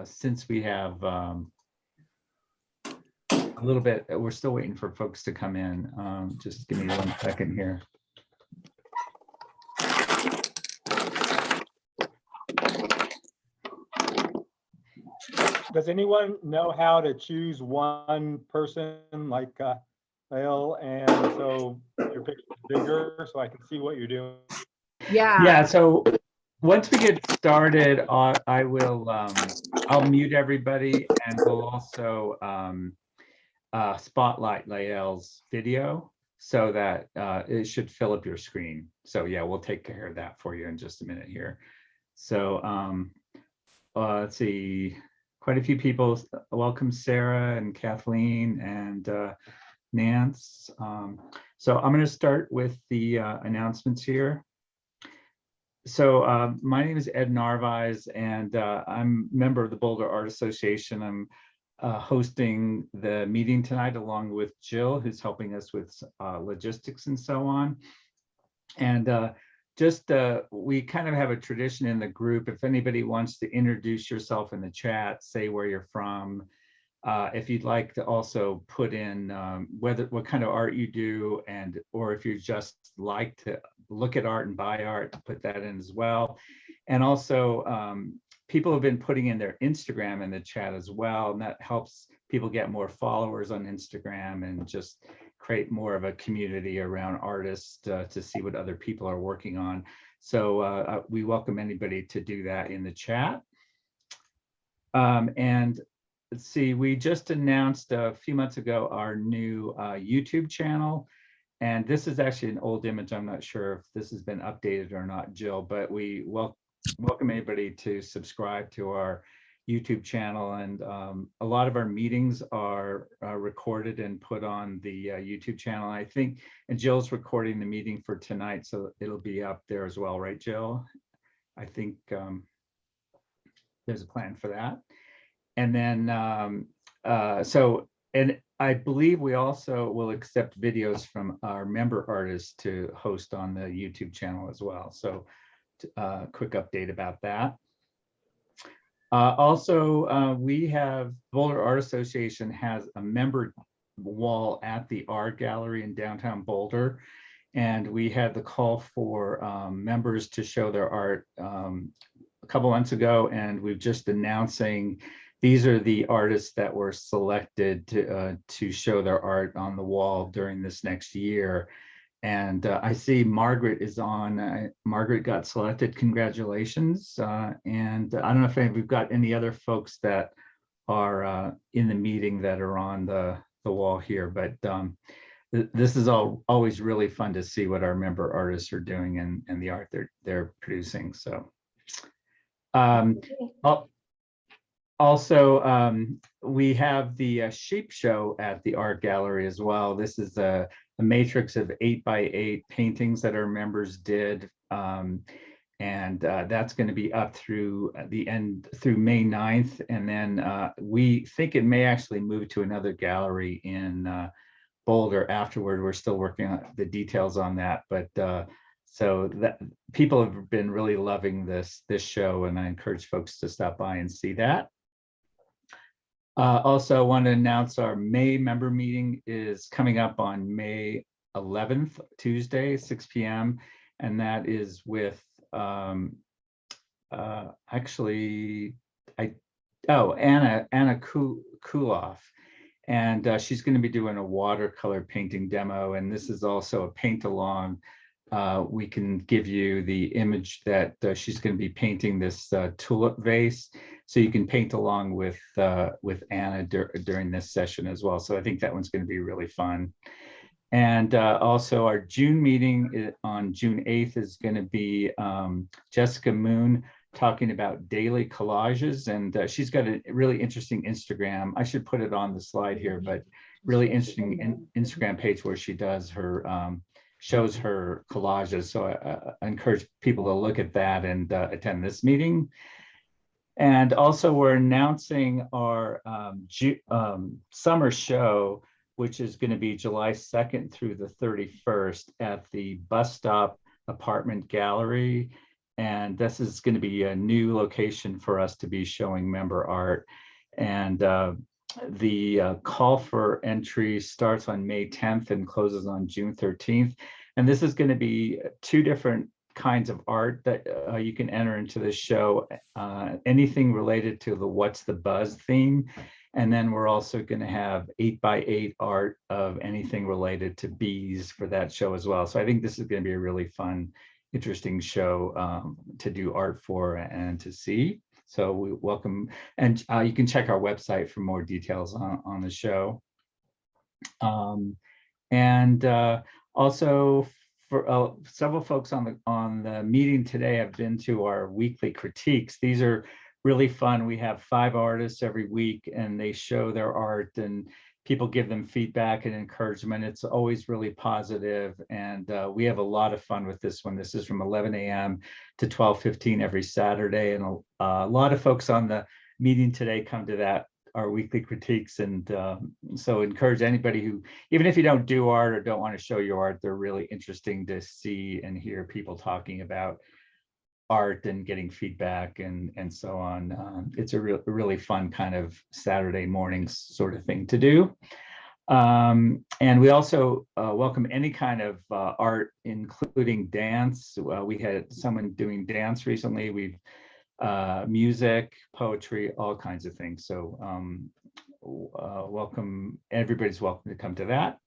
since we have a little bit, we're still waiting for folks to come in. Just give me 1 second here. Does anyone know how to choose one person like Lael, and so your picture is bigger so I can see what you're doing? Yeah, so once we get started, I will I'll mute everybody, and we'll also spotlight Lael's video so that it should fill up your screen. So yeah, we'll take care of that for you in just a minute here. So let's see, quite a few people. Welcome, Sarah and Kathleen and Nance. So I'm going to start with the announcements here. So my name is Ed Narvaez, and I'm a member of the Boulder Art Association. I'm hosting the meeting tonight along with Jill, who's helping us with logistics and so on. And we kind of have a tradition in the group. If anybody wants to introduce yourself in the chat, say where you're from. If you'd like to also put in what kind of art you do, or if you just like to look at art and buy art, put that in as well. And also people have been putting in their Instagram in the chat as well, and that helps people get more followers on Instagram and just create more of a community around artists to see what other people are working on. So we welcome anybody to do that in the chat. And let's see, we just announced a few months ago our new YouTube channel. And this is actually an old image. I'm not sure if this has been updated or not, Jill, but we welcome anybody to subscribe to our YouTube channel. And a lot of our meetings are recorded and put on the YouTube channel. I think, and Jill's recording the meeting for tonight, so it'll be up there as well, right, Jill? I think there's a plan for that. And then, and I believe we also will accept videos from our member artists to host on the YouTube channel as well. So quick update about that. Also, we have Boulder Art Association has a member wall at the art gallery in downtown Boulder. And we had the call for members to show their art a couple months ago, and we've just announcing these are the artists that were selected to show their art on the wall during this next year. And I see Margaret is on. Margaret got selected. Congratulations. And I don't know if we've got any other folks that are in the meeting that are on the wall here, but this is always really fun to see what our member artists are doing and the art they're producing. So also, we have the sheep show at the art gallery as well. This is a matrix of 8x8 paintings that our members did. And that's going to be up through through May 9th. And then we think it may actually move to another gallery in Boulder afterward. We're still working on the details on that, but so that people have been really loving this show, and I encourage folks to stop by and see that. Also, I want to announce our May member meeting is coming up on May 11th, Tuesday, 6 p.m. And that is with Anna Kuloff. And she's going to be doing a watercolor painting demo. And this is also a paint along. We can give you the image that she's going to be painting this tulip vase, so you can paint along with Anna during this session as well. So I think that one's going to be really fun. And also our June meeting on June 8th is going to be Jessica Moon talking about daily collages, and she's got a really interesting Instagram. I should put it on the slide here, but really interesting Instagram page where she does her shows her collages. So I encourage people to look at that and attend this meeting. And also we're announcing our summer show, which is going to be July 2nd through the 31st at the Bus Stop Apartment Gallery. And this is going to be a new location for us to be showing member art. And the call for entry starts on May 10th and closes on June 13th. And this is going to be 2 different kinds of art that you can enter into this show, anything related to the What's the Buzz theme. And then we're also going to have 8x8 art of anything related to bees for that show as well. So I think this is going to be a really fun, interesting show to do art for and to see. So we welcome, and you can check our website for more details on the show. And also for several folks on the meeting today have been to our weekly critiques. These are really fun. We have 5 artists every week, and they show their art, and people give them feedback and encouragement. It's always really positive, and we have a lot of fun with this one. This is from 11 a.m. to 12:15 every Saturday, and a lot of folks on the meeting today come to that, our weekly critiques. And so encourage anybody who, even if you don't do art or don't want to show your art, they're really interesting to see and hear people talking about art and getting feedback and so on. It's a really fun kind of Saturday mornings sort of thing to do. And we also welcome any kind of art, including dance. We had someone doing dance recently. We've music, poetry, all kinds of things. So welcome, everybody's welcome to come to that.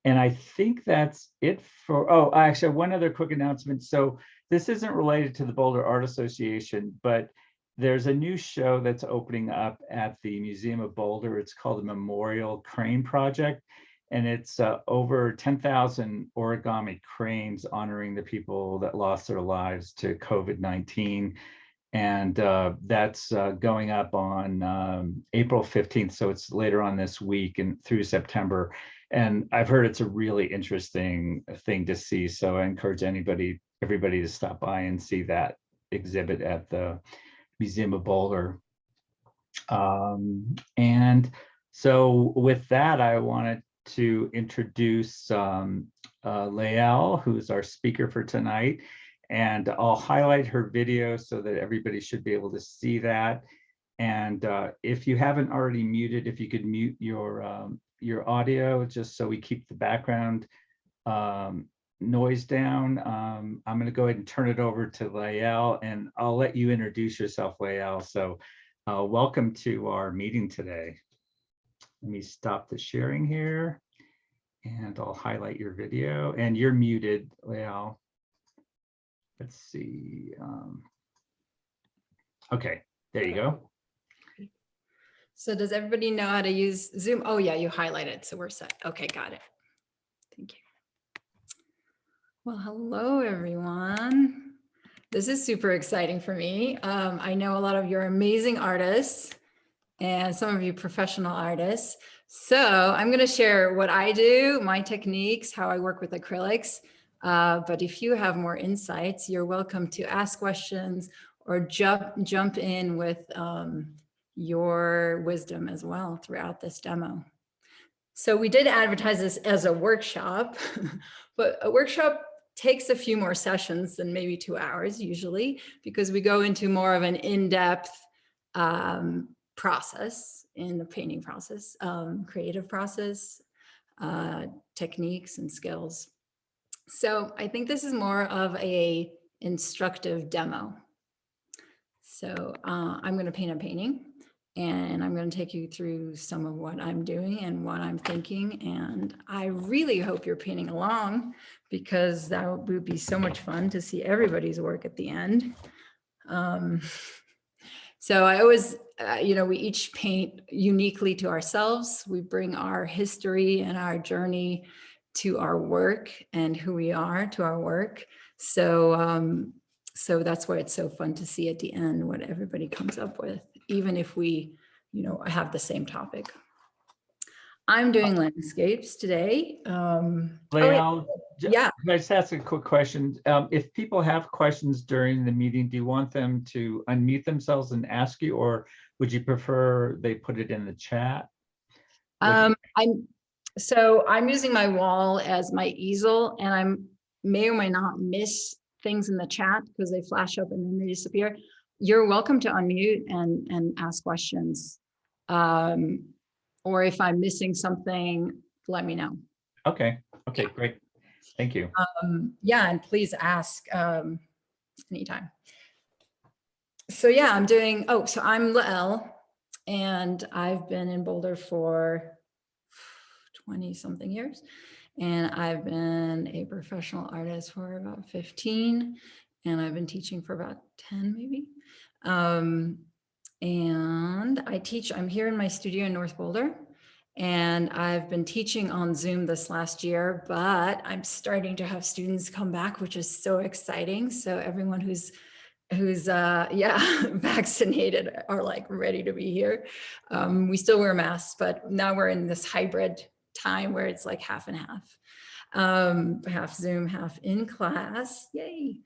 And I think that's it for, oh, actually one other quick announcement. So this isn't related to the Boulder Art Association, but there's a new show that's opening up at the Museum of Boulder. It's called the Memorial Crane Project. And it's over 10,000 origami cranes honoring the people that lost their lives to COVID-19. And that's going up on April 15th. So it's later on this week and through September. And I've heard it's a really interesting thing to see. So I encourage everybody to stop by and see that exhibit at the Museum of Boulder. And so with that, I wanted to introduce Lael, who's our speaker for tonight. And I'll highlight her video so that everybody should be able to see that. And if you haven't already muted, if you could mute your audio, just so we keep the background noise down. I'm going to go ahead and turn it over to Lael, and I'll let you introduce yourself, Lael. So welcome to our meeting today. Let me stop the sharing here, and I'll highlight your video. And you're muted, Lael. Let's see. Okay, there you go. So does everybody know how to use Zoom? Oh yeah, you highlighted, so we're set. Okay, got it. Thank you. Well, hello everyone. This is super exciting for me. I know a lot of you are amazing artists and some of you professional artists. So I'm going to share what I do, my techniques, how I work with acrylics. But if you have more insights, you're welcome to ask questions or jump in with your wisdom as well throughout this demo. So we did advertise this as a workshop, but a workshop takes a few more sessions than maybe 2 hours usually, because we go into more of an in-depth process in the painting process, creative process, techniques and skills. So I think this is more of a instructive demo. So I'm going to paint a painting, and I'm going to take you through some of what I'm doing and what I'm thinking. And I really hope you're painting along, because that would be so much fun to see everybody's work at the end. So I always, we each paint uniquely to ourselves. We bring our history and our journey to our work and who we are to our work. So, so that's why it's so fun to see at the end what everybody comes up with, even if we, have the same topic. I'm doing landscapes today. Lael, yeah. Can I just ask a quick question? If people have questions during the meeting, do you want them to unmute themselves and ask you, or would you prefer they put it in the chat? I'm using my wall as my easel, and I may or may not miss things in the chat because they flash up and then they disappear, you're welcome to unmute and ask questions. Or if I'm missing something, let me know. Okay. Okay, great. Thank you. Yeah, and please ask anytime. So yeah, so I'm Lael, and I've been in Boulder for 20 something years. And I've been a professional artist for about 15, and I've been teaching for about 10 maybe. And I'm here in my studio in North Boulder, and I've been teaching on Zoom this last year, but I'm starting to have students come back, which is so exciting. So everyone who's vaccinated are like ready to be here. We still wear masks, but now we're in this hybrid time where it's like half and half. Half Zoom, half in class. Yay.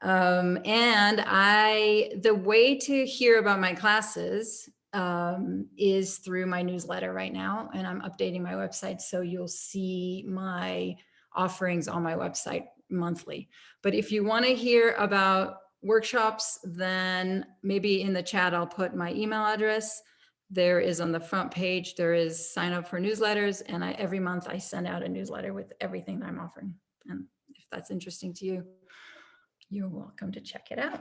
And the way to hear about my classes is through my newsletter right now, and I'm updating my website, so you'll see my offerings on my website monthly. But if you want to hear about workshops, then maybe in the chat I'll put my email address. There is on the front page, there is sign up for newsletters, and every month I send out a newsletter with everything that I'm offering. And if that's interesting to you, you're welcome to check it out.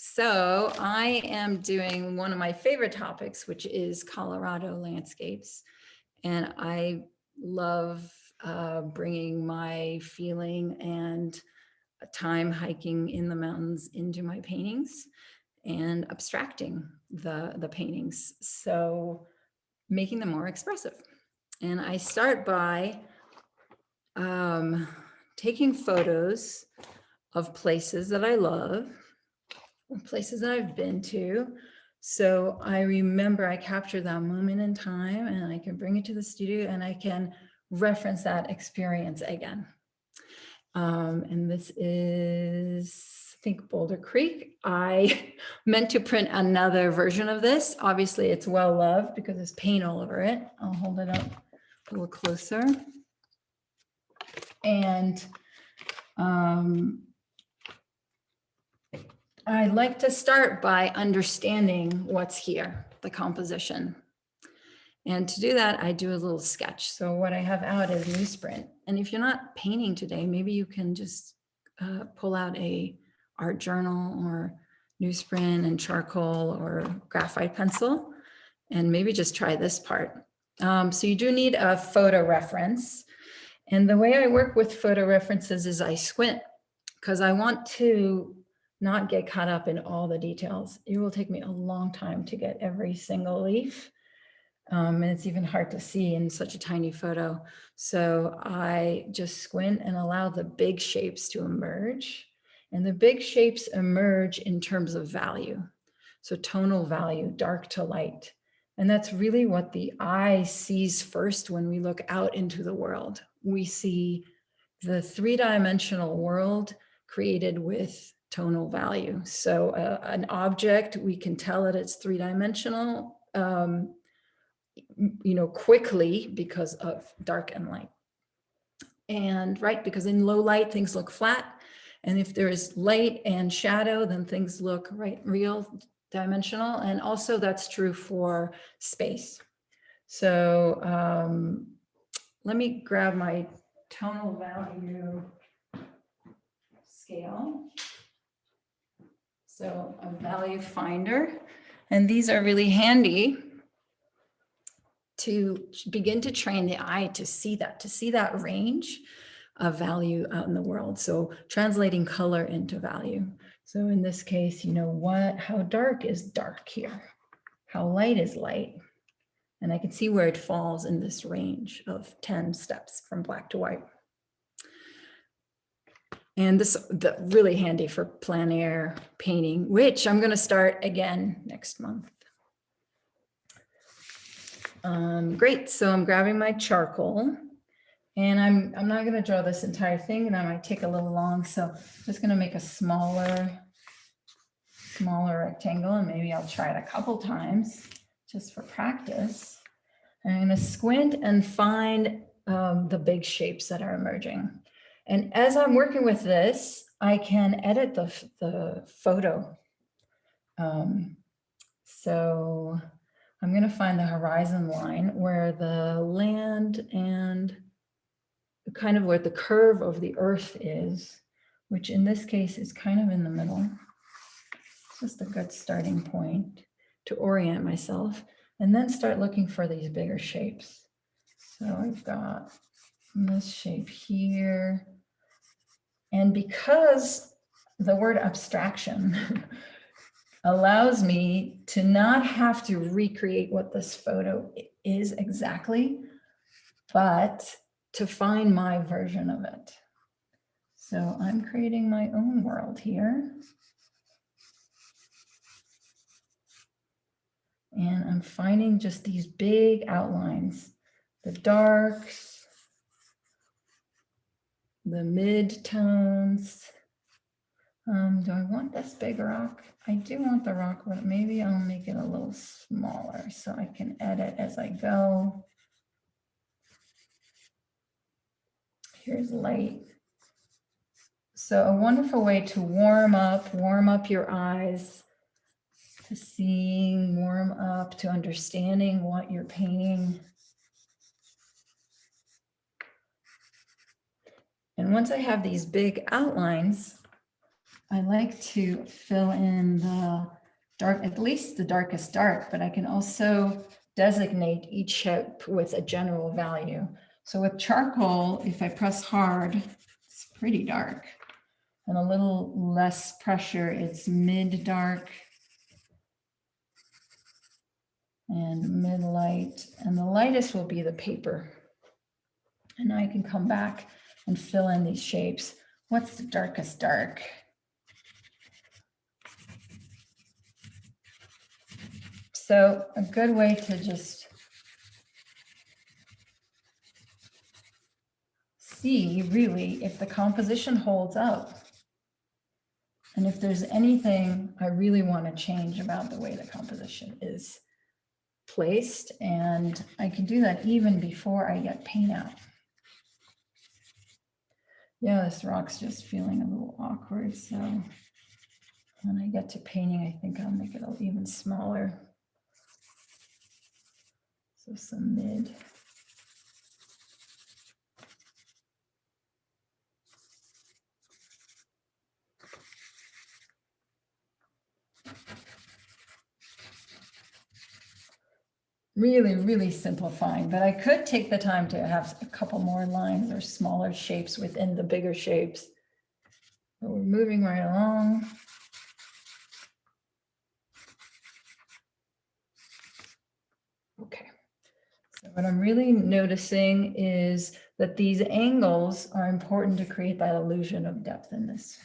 So I am doing one of my favorite topics, which is Colorado landscapes. And I love bringing my feeling and time hiking in the mountains into my paintings and abstracting the paintings, so making them more expressive. And I start by taking photos of places that I love, or places that I've been to. So I remember I capture that moment in time, and I can bring it to the studio and I can reference that experience again. And this is, I think, Boulder Creek. I meant to print another version of this. Obviously it's well loved because there's paint all over it. I'll hold it up a little closer. And I like to start by understanding what's here, the composition. And to do that, I do a little sketch. So what I have out is newsprint. And if you're not painting today, maybe you can just pull out a art journal or newsprint and charcoal or graphite pencil, and maybe just try this part. So you do need a photo reference. And the way I work with photo references is I squint, because I want to not get caught up in all the details. It will take me a long time to get every single leaf. And it's even hard to see in such a tiny photo. So I just squint and allow the big shapes to emerge. And the big shapes emerge in terms of value. So tonal value, dark to light. And that's really what the eye sees first when we look out into the world. We see the three-dimensional world created with tonal value. So an object, we can tell that it's three-dimensional, quickly because of dark and light. And right, because in low light, things look flat. And if there is light and shadow, then things look real dimensional. And also that's true for space. So let me grab my tonal value scale. So a value finder. And these are really handy to begin to train the eye to see that range of value out in the world. So translating color into value. So in this case, how dark is dark here? How light is light? And I can see where it falls in this range of 10 steps from black to white. And this really handy for plein air painting, which I'm going to start again next month. Great, so I'm grabbing my charcoal, and I'm not going to draw this entire thing, and that might take a little long, so I'm just going to make a smaller rectangle, and maybe I'll try it a couple times just for practice. And I'm going to squint and find the big shapes that are emerging. And as I'm working with this, I can edit the photo. So I'm going to find the horizon line where the land and kind of where the curve of the earth is, which in this case is kind of in the middle. It's just a good starting point to orient myself and then start looking for these bigger shapes. So I've got this shape here. And because the word abstraction allows me to not have to recreate what this photo is exactly, but to find my version of it. So I'm creating my own world here. And I'm finding just these big outlines, the darks, the mid-tones. Do I want this big rock? I do want the rock, but maybe I'll make it a little smaller so I can edit as I go. Here's light. So a wonderful way to warm up your eyes to seeing, warm up to understanding what you're painting. And once I have these big outlines, I like to fill in the dark, at least the darkest dark, but I can also designate each shape with a general value. So with charcoal, if I press hard, it's pretty dark. And a little less pressure, it's mid-dark and mid-light. And the lightest will be the paper. And I can come back and fill in these shapes. What's the darkest dark? So a good way to just see really if the composition holds up and if there's anything I really want to change about the way the composition is placed. And I can do that even before I get paint out. Yeah, this rock's just feeling a little awkward. So when I get to painting, I think I'll make it even smaller. So some mid. Really, really simplifying, but I could take the time to have a couple more lines or smaller shapes within the bigger shapes. But we're moving right along. Okay, so what I'm really noticing is that these angles are important to create that illusion of depth in this.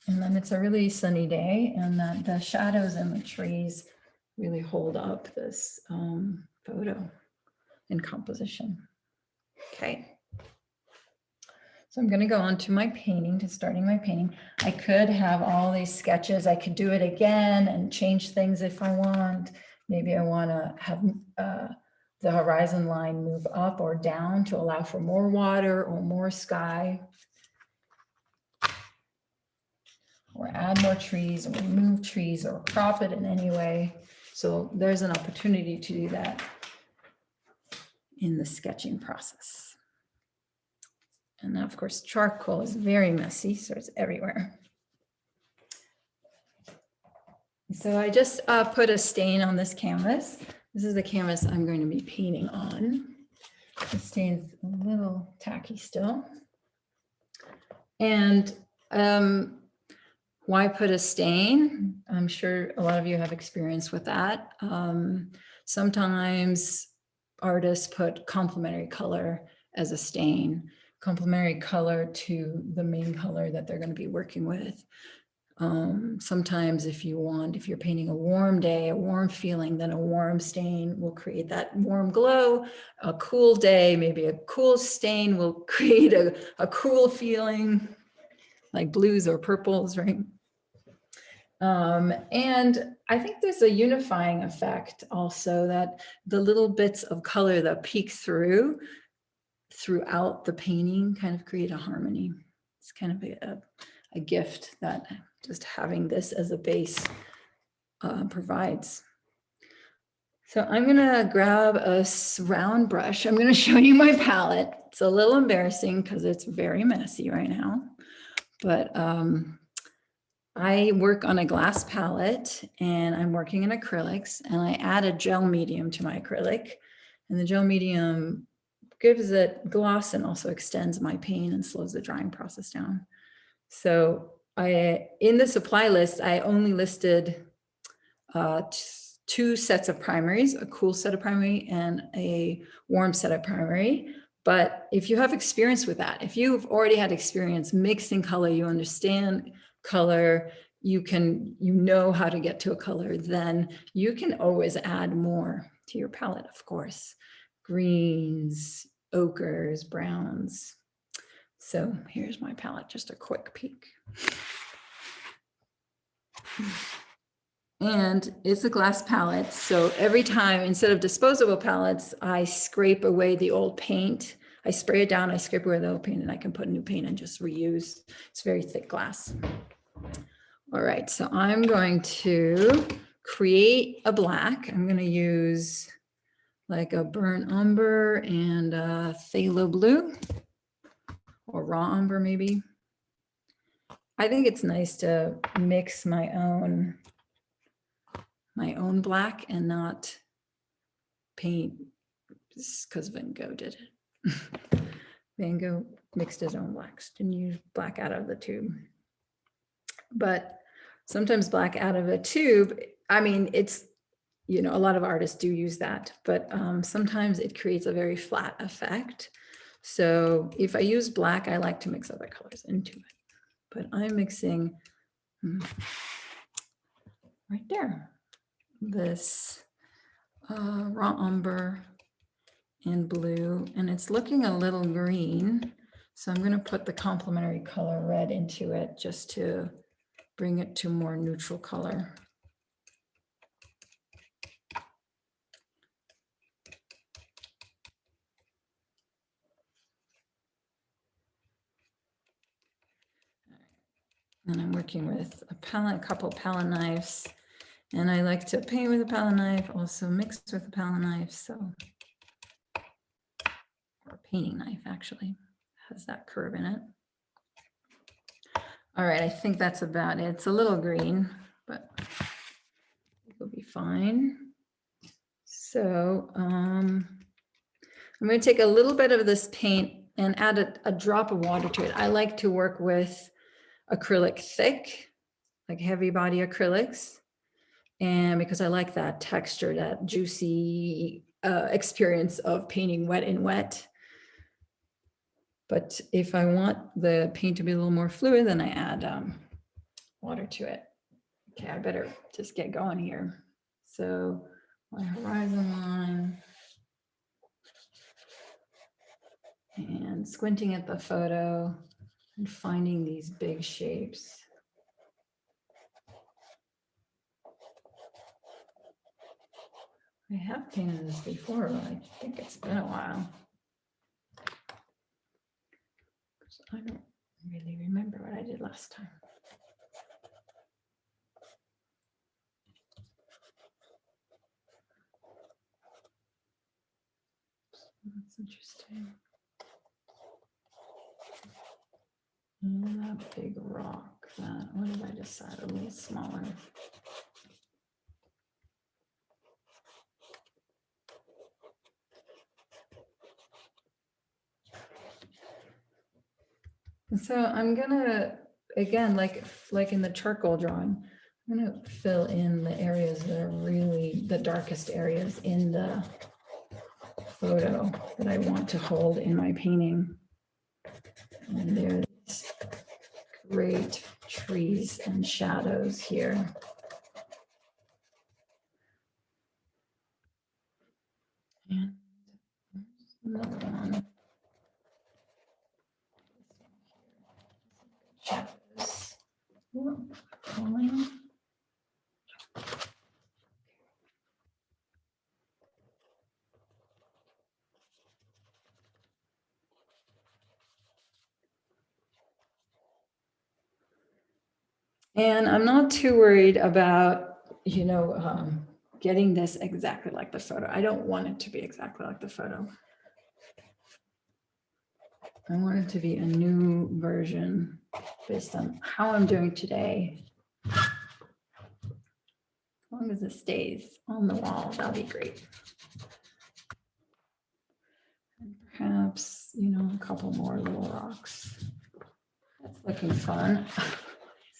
And then it's a really sunny day and that the shadows in the trees really hold up this photo and composition. Okay. So I'm going to go on to my painting, to starting my painting. I could have all these sketches. I could do it again and change things if I want. Maybe I want to have the horizon line move up or down to allow for more water or more sky. Or add more trees or remove trees or crop it in any way. So there's an opportunity to do that in the sketching process. And now, of course, charcoal is very messy, so it's everywhere. So I just put a stain on this canvas. This is the canvas I'm going to be painting on. The stain's a little tacky still. And why put a stain? I'm sure a lot of you have experience with that. Sometimes artists put complementary color as a stain, complementary color to the main color that they're going to be working with. Sometimes if you're painting a warm day, a warm feeling, then a warm stain will create that warm glow. A cool day, maybe a cool stain will create a cool feeling, like blues or purples, right? And I think there's a unifying effect also, that the little bits of color that peek through throughout the painting kind of create a harmony. It's kind of a gift that just having this as a base provides. So I'm gonna grab a round brush. I'm gonna show you my palette. It's a little embarrassing because it's very messy right now, but I work on a glass palette and I'm working in acrylics, and I add a gel medium to my acrylic, and the gel medium gives it gloss and also extends my paint and slows the drying process down. So in the supply list, I only listed 2 sets of primaries, a cool set of primary and a warm set of primary. But if you have experience with that, if you've already had experience mixing color, you understand color, you know how to get to a color, then you can always add more to your palette, of course. Greens, ochres, browns. So here's my palette, just a quick peek. And it's a glass palette. So every time, instead of disposable palettes, I scrape away the old paint. I spray it down, I scrape away the old paint, and I can put new paint and just reuse. It's very thick glass. All right, so I'm going to create a black. I'm going to use like a burnt umber and a phthalo blue, or raw umber maybe. I think it's nice to mix my own black and not paint, because Van Gogh did it. Van Gogh mixed his own blacks, didn't use black out of the tube. But sometimes black out of a tube, I mean, it's, you know, a lot of artists do use that, but sometimes it creates a very flat effect. So if I use black, I like to mix other colors into it. But I'm mixing right there, this raw umber and blue, and it's looking a little green. So I'm going to put the complementary color red into it just to bring it to more neutral color. And I'm working with a couple palette knives, and I like to paint with a palette knife, also mix with a palette knife. So, or a painting knife actually has that curve in it. All right, I think that's about it. It's a little green, but it'll be fine. So I'm going to take a little bit of this paint and add a drop of water to it. I like to work with acrylic thick, like heavy body acrylics. And because I like that texture, that juicy experience of painting wet in wet. But if I want the paint to be a little more fluid, then I add water to it. Okay, I better just get going here. So my horizon line, and squinting at the photo and finding these big shapes. I have painted this before, but I think it's been a while. I don't really remember what I did last time. That's interesting. And that big rock, what did I decide? A little smaller. And so I'm gonna, again, like in the charcoal drawing, I'm gonna fill in the areas that are really the darkest areas in the photo that I want to hold in my painting. And there's great trees and shadows here. And another one. Shadows. Falling. And I'm not too worried about, getting this exactly like the photo. I don't want it to be exactly like the photo. I want it to be a new version based on how I'm doing today. As long as it stays on the wall, that'll be great. And perhaps, a couple more little rocks. That's looking fun.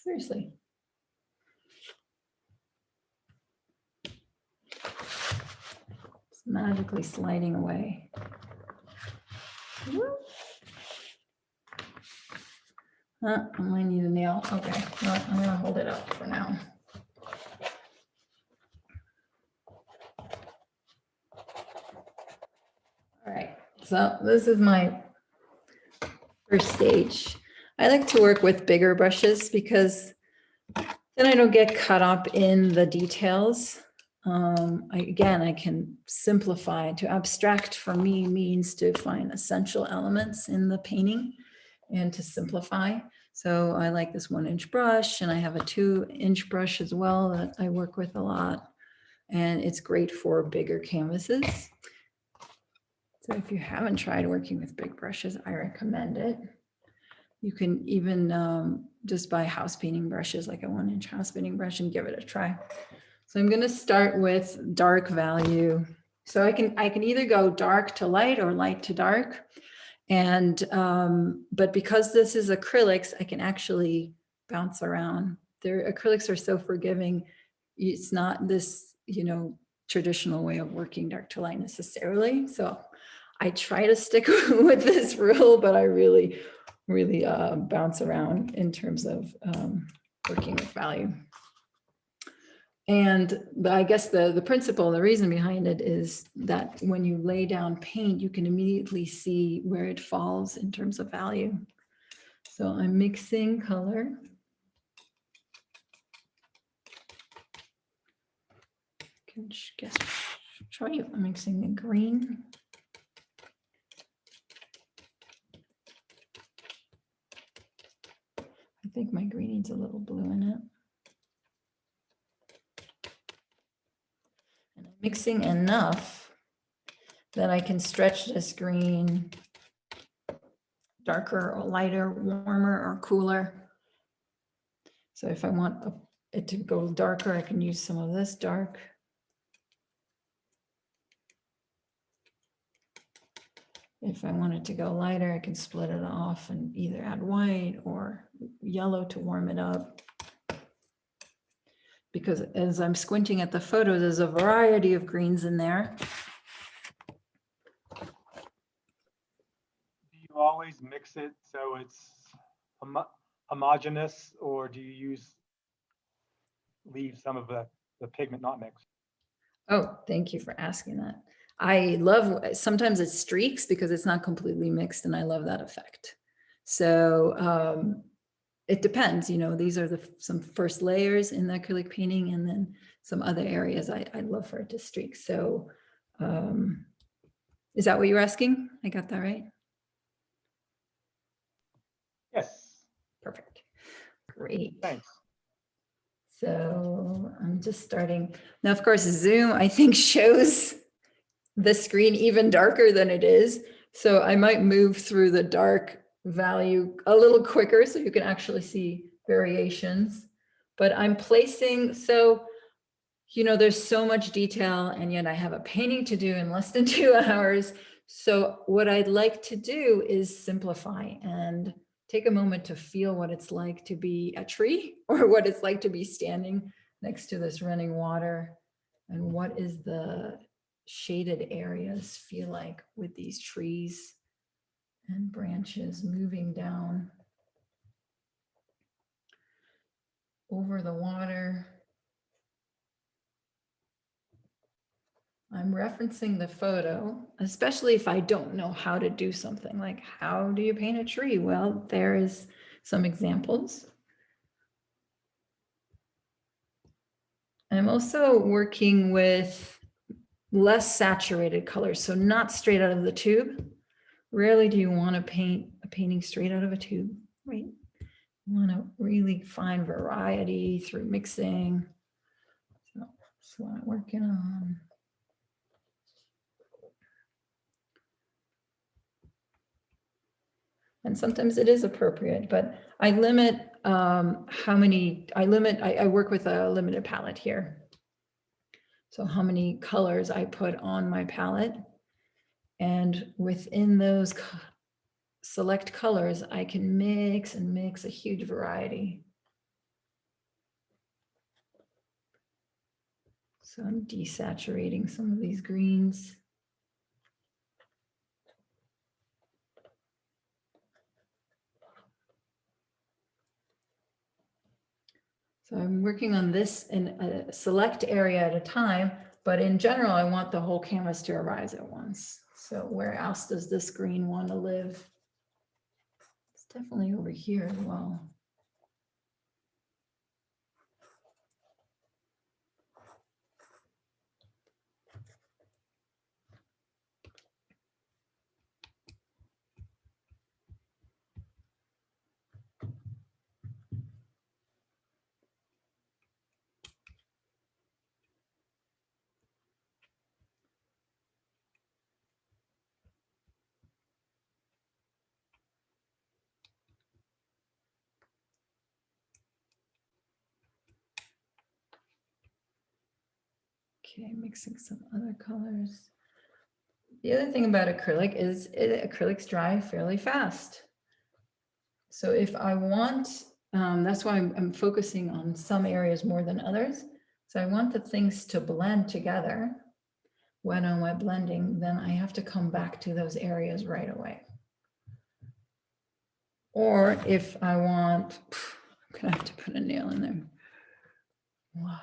Seriously. It's magically sliding away. Woo. I might need a nail. Okay, well, I'm gonna hold it up for now. All right, so this is my first stage. I like to work with bigger brushes because then I don't get caught up in the details. I can simplify. To abstract for me means to find essential elements in the painting and to simplify. So I like this 1-inch brush, and I have a 2-inch brush as well that I work with a lot. And it's great for bigger canvases. So if you haven't tried working with big brushes, I recommend it. You can even just buy house painting brushes, like a 1-inch house painting brush, and give it a try. So I'm going to start with dark value. So I can either go dark to light or light to dark. And but because this is acrylics, I can actually bounce around. Acrylics are so forgiving. It's not this, traditional way of working dark to light necessarily. So I try to stick with this rule, but I really bounce around in terms of working with value. But I guess the principle, the reason behind it is that when you lay down paint, you can immediately see where it falls in terms of value. So I'm mixing color. Can show you, I'm mixing the green. I think my green needs a little blue in it. And I'm mixing enough that I can stretch this green darker or lighter, warmer or cooler. So if I want it to go darker, I can use some of this dark. If I want it to go lighter, I can split it off and either add white or yellow to warm it up. Because as I'm squinting at the photo, there's a variety of greens in there. Do you always mix it so it's homogeneous, or do you leave some of the pigment not mixed? Oh, thank you for asking that. I love, sometimes it streaks because it's not completely mixed, and I love that effect. So it depends, these are some first layers in the acrylic painting, and then some other areas I'd love for it to streak. So is that what you're asking? I got that right? Yes. Perfect. Great. Thanks. So I'm just starting. Now, of course, Zoom, I think, shows the screen even darker than it is. So I might move through the dark value a little quicker so you can actually see variations. But I'm placing, so, there's so much detail, and yet I have a painting to do in less than 2 hours. So what I'd like to do is simplify and take a moment to feel what it's like to be a tree, or what it's like to be standing next to this running water, and what is the shaded areas feel like with these trees and branches moving down over the water. I'm referencing the photo, especially if I don't know how to do something like, how do you paint a tree? Well, there is some examples. I'm also working with less saturated colors, so not straight out of the tube. Rarely do you want to paint a painting straight out of a tube, right? want to really find variety through mixing. So that's what I'm working on. And sometimes it is appropriate, but I limit how many, I work with a limited palette here. So how many colors I put on my palette. And within those select colors, I can mix and mix a huge variety. So I'm desaturating some of these greens. So I'm working on this in a select area at a time, but in general, I want the whole canvas to arise at once. So where else does this green want to live? It's definitely over here as well. Okay, mixing some other colors. The other thing about acrylic is acrylics dry fairly fast. So if I want, that's why I'm focusing on some areas more than others. So I want the things to blend together. When I'm wet blending, then I have to come back to those areas right away. Or if I want, I'm gonna have to put a nail in there. Why?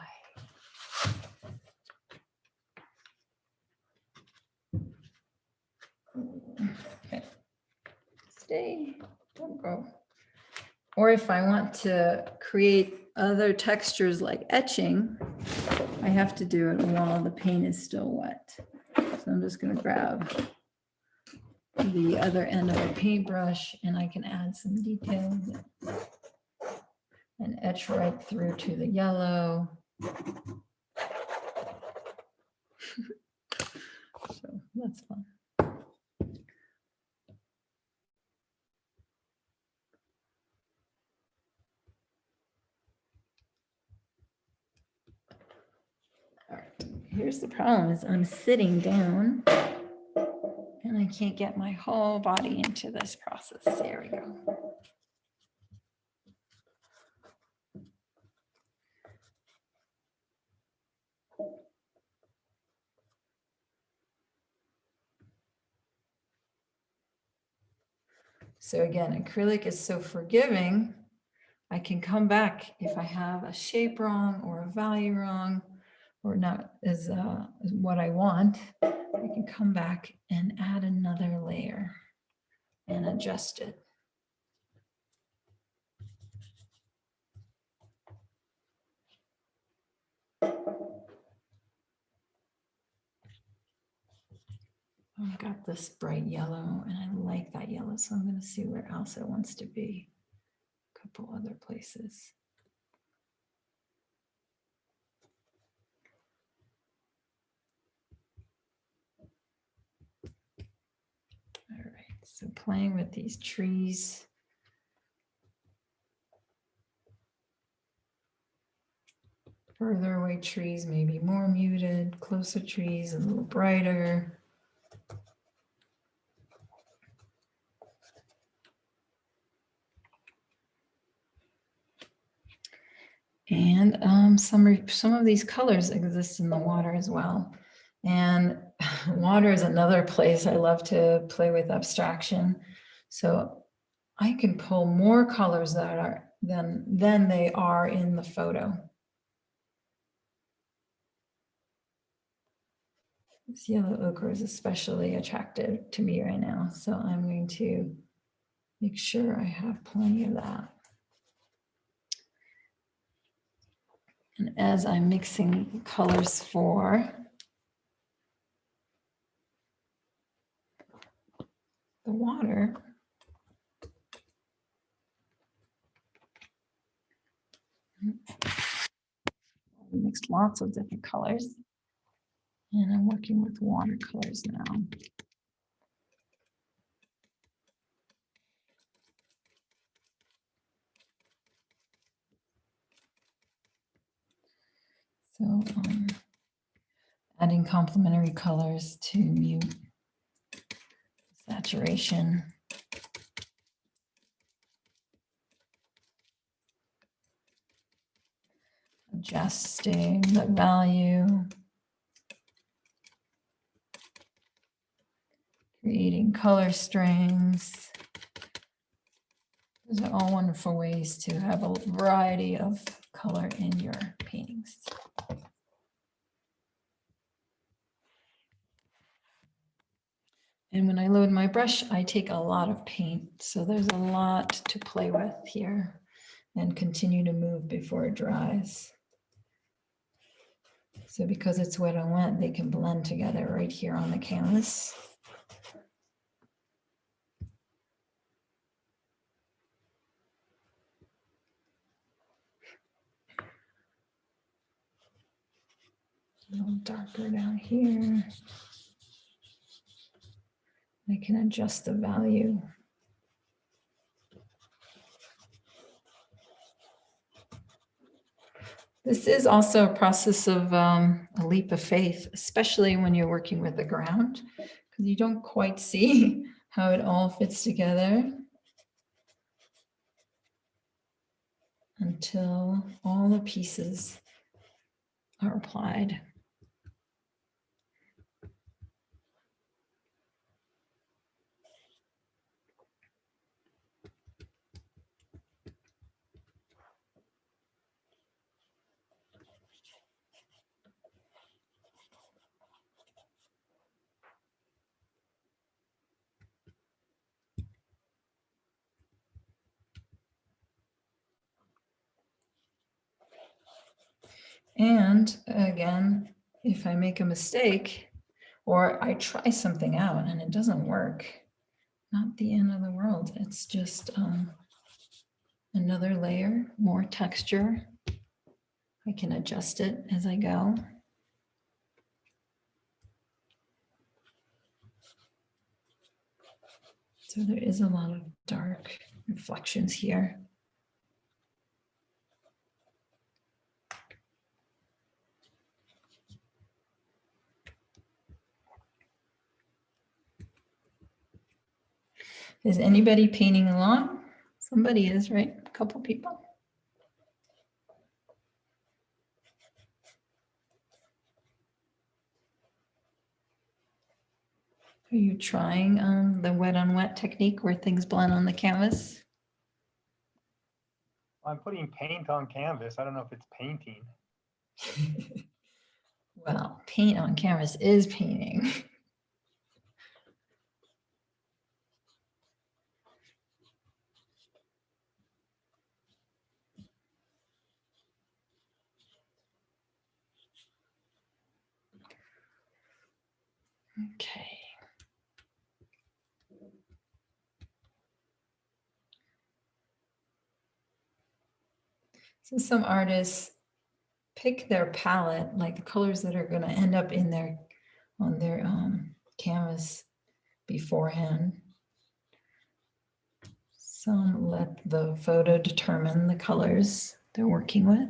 Okay. Stay, don't go. Or if I want to create other textures like etching, I have to do it while the paint is still wet. So I'm just going to grab the other end of a paintbrush and I can add some details and etch right through to the yellow. So that's fun. All right, here's the problem is I'm sitting down and I can't get my whole body into this process. There we go. So again, acrylic is so forgiving. I can come back if I have a shape wrong or a value wrong or not as what I want. I can come back and add another layer and adjust it. I've got this bright yellow and I like that yellow, so I'm going to see where else it wants to be. A couple other places. All right, so playing with these trees. Further away trees may be more muted, closer trees a little brighter. And some of these colors exist in the water as well. And water is another place I love to play with abstraction. So I can pull more colors that are than they are in the photo. This yellow ochre is especially attractive to me right now. So I'm going to make sure I have plenty of that. And as I'm mixing colors for the water, We mixed lots of different colors. And I'm working with watercolors now. So adding complementary colors to mute saturation. Adjusting the value. Creating color strings. Those are all wonderful ways to have a variety of color in your paintings. And when I load my brush, I take a lot of paint. So there's a lot to play with here and continue to move before it dries. So because it's wet and wet, they can blend together right here on the canvas. A little darker down here. I can adjust the value. This is also a process of a leap of faith, especially when you're working with the ground, because you don't quite see how it all fits together until all the pieces are applied. And again, if I make a mistake or I try something out and it doesn't work, not the end of the world. It's just another layer, more texture. I can adjust it as I go. So there is a lot of dark reflections here. Is anybody painting along? Somebody is, right? A couple people. Are you trying the wet on wet technique where things blend on the canvas? I'm putting paint on canvas. I don't know if it's painting. Well, paint on canvas is painting. Okay. So some artists pick their palette, like the colors that are going to end up in their on their canvas beforehand. Some let the photo determine the colors they're working with.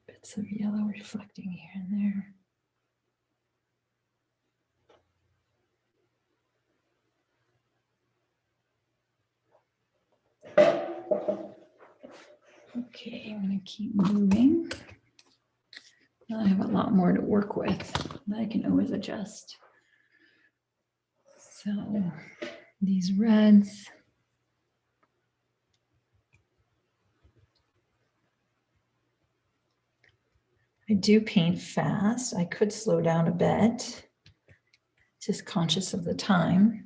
Bits of yellow reflecting here and there. Okay, I'm going to keep moving. Now I have a lot more to work with that I can always adjust. So these reds. I do paint fast. I could slow down a bit. Just conscious of the time.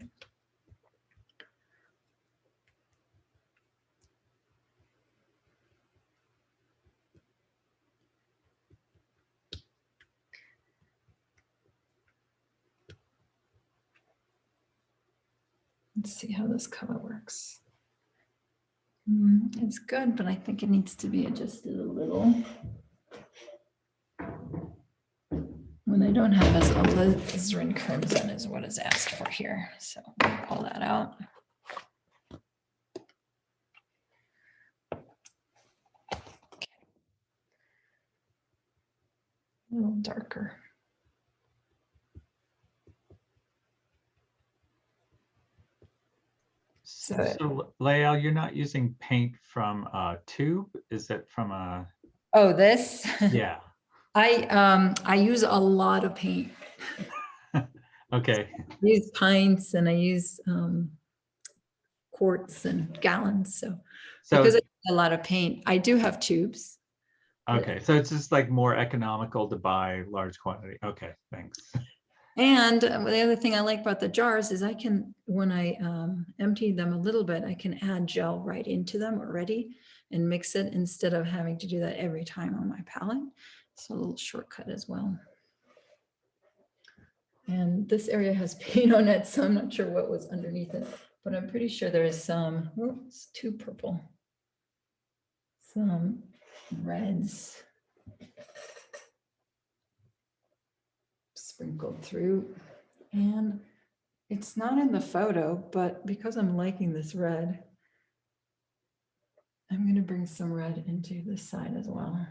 Let's see how this color works. It's good, but I think it needs to be adjusted a little. When I don't have as alizarin crimson is what is asked for here. So I'll pull that out. Okay. A little darker. So Lael, you're not using paint from a tube? Is it from a? Oh, this? Yeah. I use a lot of paint. Okay. I use pints and I use quarts and gallons. So because I use a lot of paint, I do have tubes. Okay, so it's just like more economical to buy large quantity. Okay, thanks. And the other thing I like about the jars is I can, when I empty them a little bit, I can add gel right into them already and mix it instead of having to do that every time on my palette. So a little shortcut as well. And this area has paint on it, so I'm not sure what was underneath it, but I'm pretty sure there is some, oh, it's too purple. Some reds sprinkled through. And it's not in the photo, but because I'm liking this red, I'm going to bring some red into this side as well.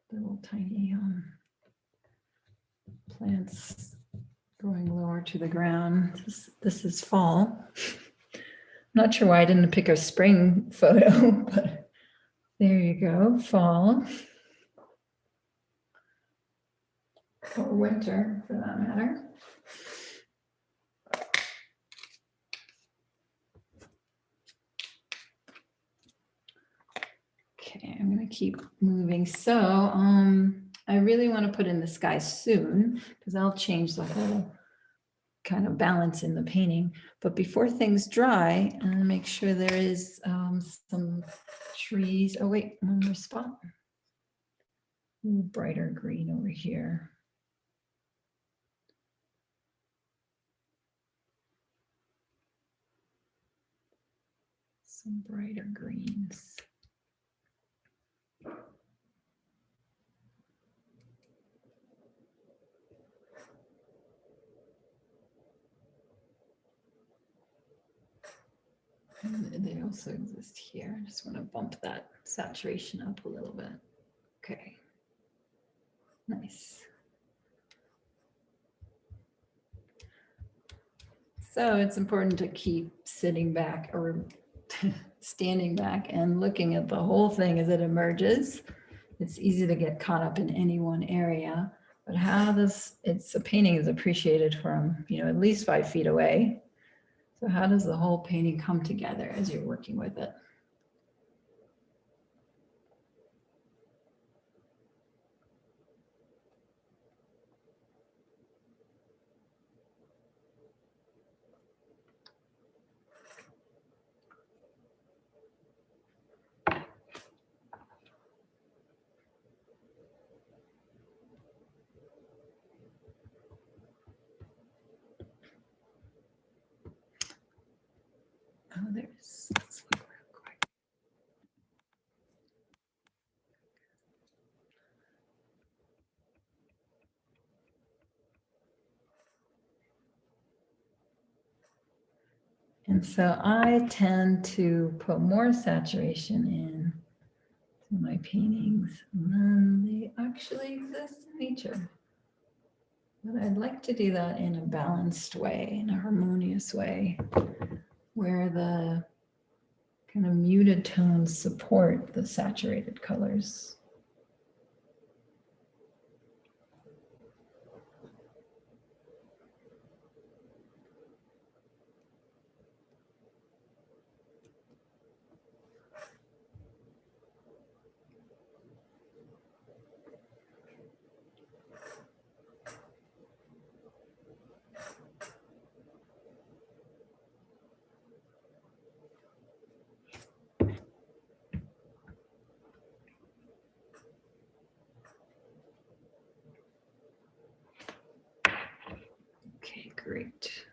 The little tiny plants growing lower to the ground. This is fall. Not sure why I didn't pick a spring photo, but there you go, fall. Or winter for that matter. Okay, I'm going to keep moving. So I really want to put in the sky soon because I'll change the whole kind of balance in the painting. But before things dry, I'm going to make sure there is some trees. Oh, wait, one more spot. Ooh, brighter green over here. Some brighter greens. And they also exist here. I just want to bump that saturation up a little bit. Okay. Nice. So it's important to keep sitting back or standing back and looking at the whole thing as it emerges. It's easy to get caught up in any one area, but how it's a painting is appreciated from, at least 5 feet away. So how does the whole painting come together as you're working with it? Oh, let's look real quick. And so I tend to put more saturation in to my paintings than they actually exist in nature. But I'd like to do that in a balanced way, in a harmonious way, where the kind of muted tones support the saturated colors. Great.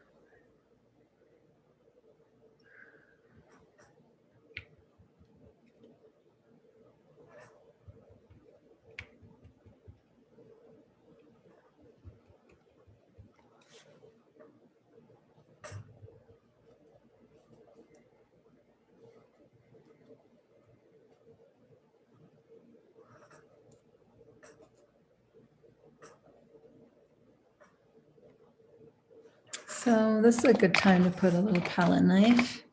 So this is a good time to put a little palette knife.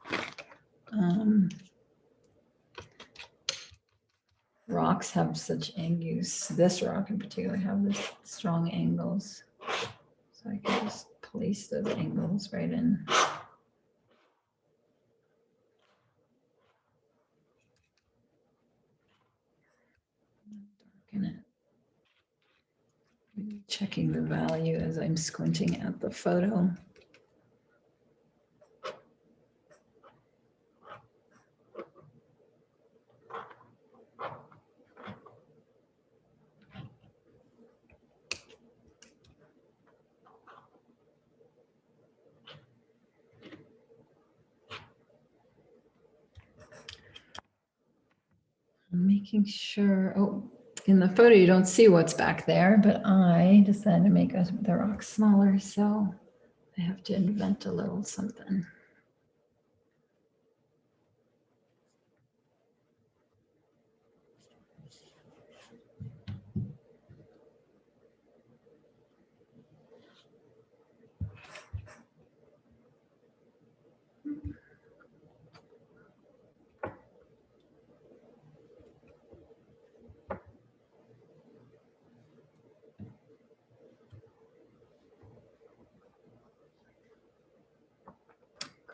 Rocks have such angles. This rock in particular have this strong angles. So I can just place those angles right in. Darken it. Really checking the value as I'm squinting at the photo. I'm making sure, oh, in the photo you don't see what's back there, but I decided to make the rock smaller, so I have to invent a little something.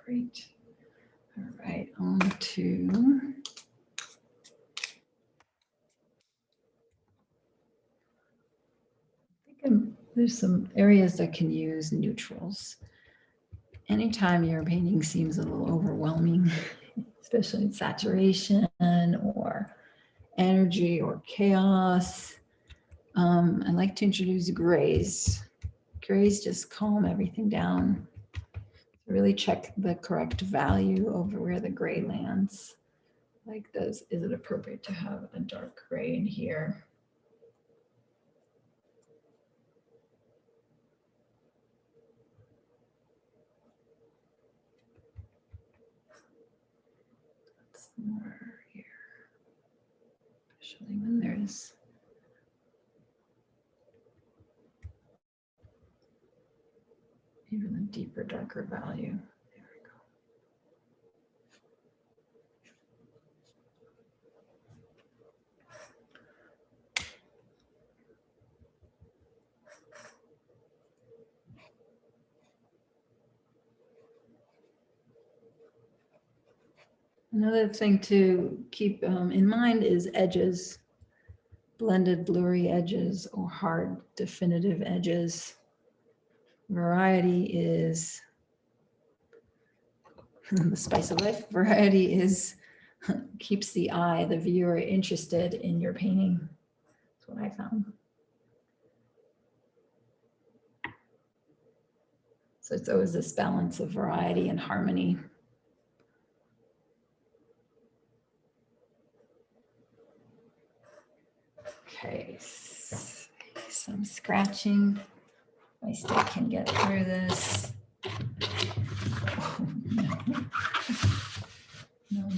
Great. All right, on to there's some areas that can use neutrals. Anytime your painting seems a little overwhelming, especially in saturation or energy or chaos, I like to introduce grays. Grays just calm everything down. Really check the correct value over where the gray lands. Like is it appropriate to have a dark gray in here? That's more here, especially when there's even a deeper, darker value. There we go. Another thing to keep in mind is edges, blended blurry edges or hard definitive edges. Variety is the spice of life. Variety is keeps the eye, the viewer, interested in your painting. That's what I found. So it's always this balance of variety and harmony. Okay, some scratching. I still can get through this. Oh, no. No.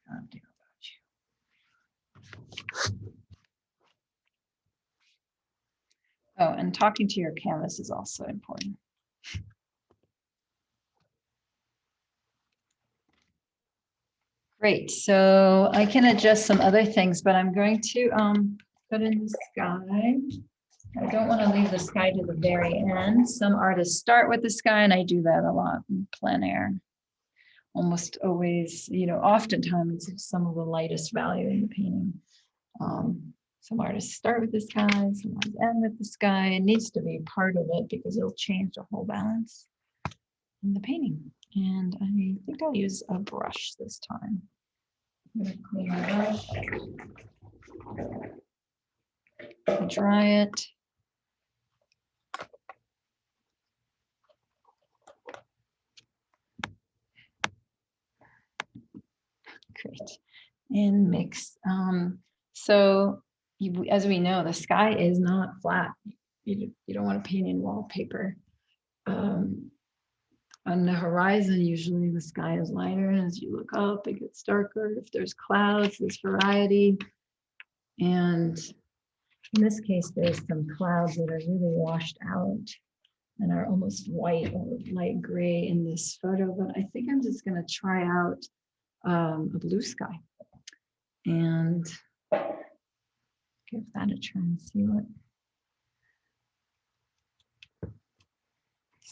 God damn about you. Oh, and talking to your canvas is also important. Great, so I can adjust some other things, but I'm going to put in the sky. I don't want to leave the sky to the very end. Some artists start with the sky, and I do that a lot in plein air. Almost always, oftentimes it's some of the lightest value in the painting. Some artists start with the sky, some artists end with the sky. It needs to be part of it because it'll change the whole balance. in the painting. And I think I'll use a brush this time. I'm gonna clean my brush, dry it. Great. And mix. So as we know, the sky is not flat. You don't want to paint in wallpaper. On the horizon, usually the sky is lighter, and as you look up, it gets darker. If there's clouds, there's variety. And in this case, there's some clouds that are really washed out and are almost white or light gray in this photo, but I think I'm just going to try out a blue sky and give that a try and see what.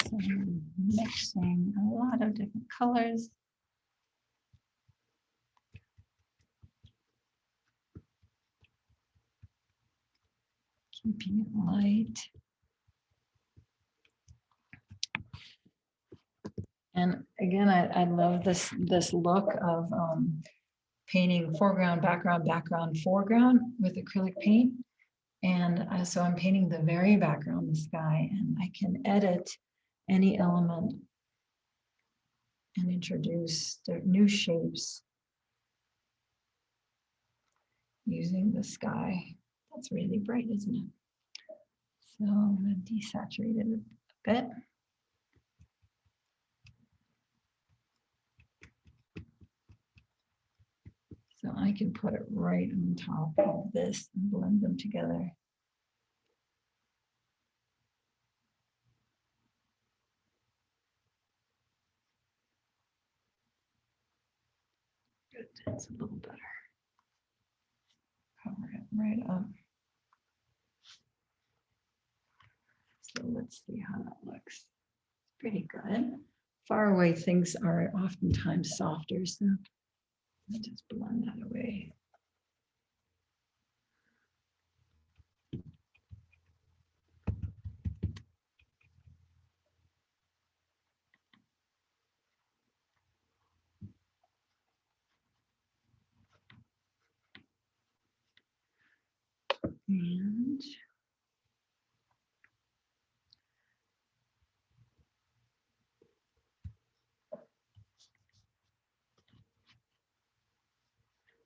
So I'm mixing a lot of different colors. Keeping it light. And again, I love this look of painting foreground, background, background, foreground with acrylic paint. And so I'm painting the very background, the sky, and I can edit any element and introduce the new shapes using the sky. That's really bright, isn't it? So I'm going to desaturate it a bit. So I can put it right on top of this and blend them together. Good, that's a little better. Cover it right up. So let's see how that looks. Pretty good. Far away things are oftentimes softer, so I'll just blend that away.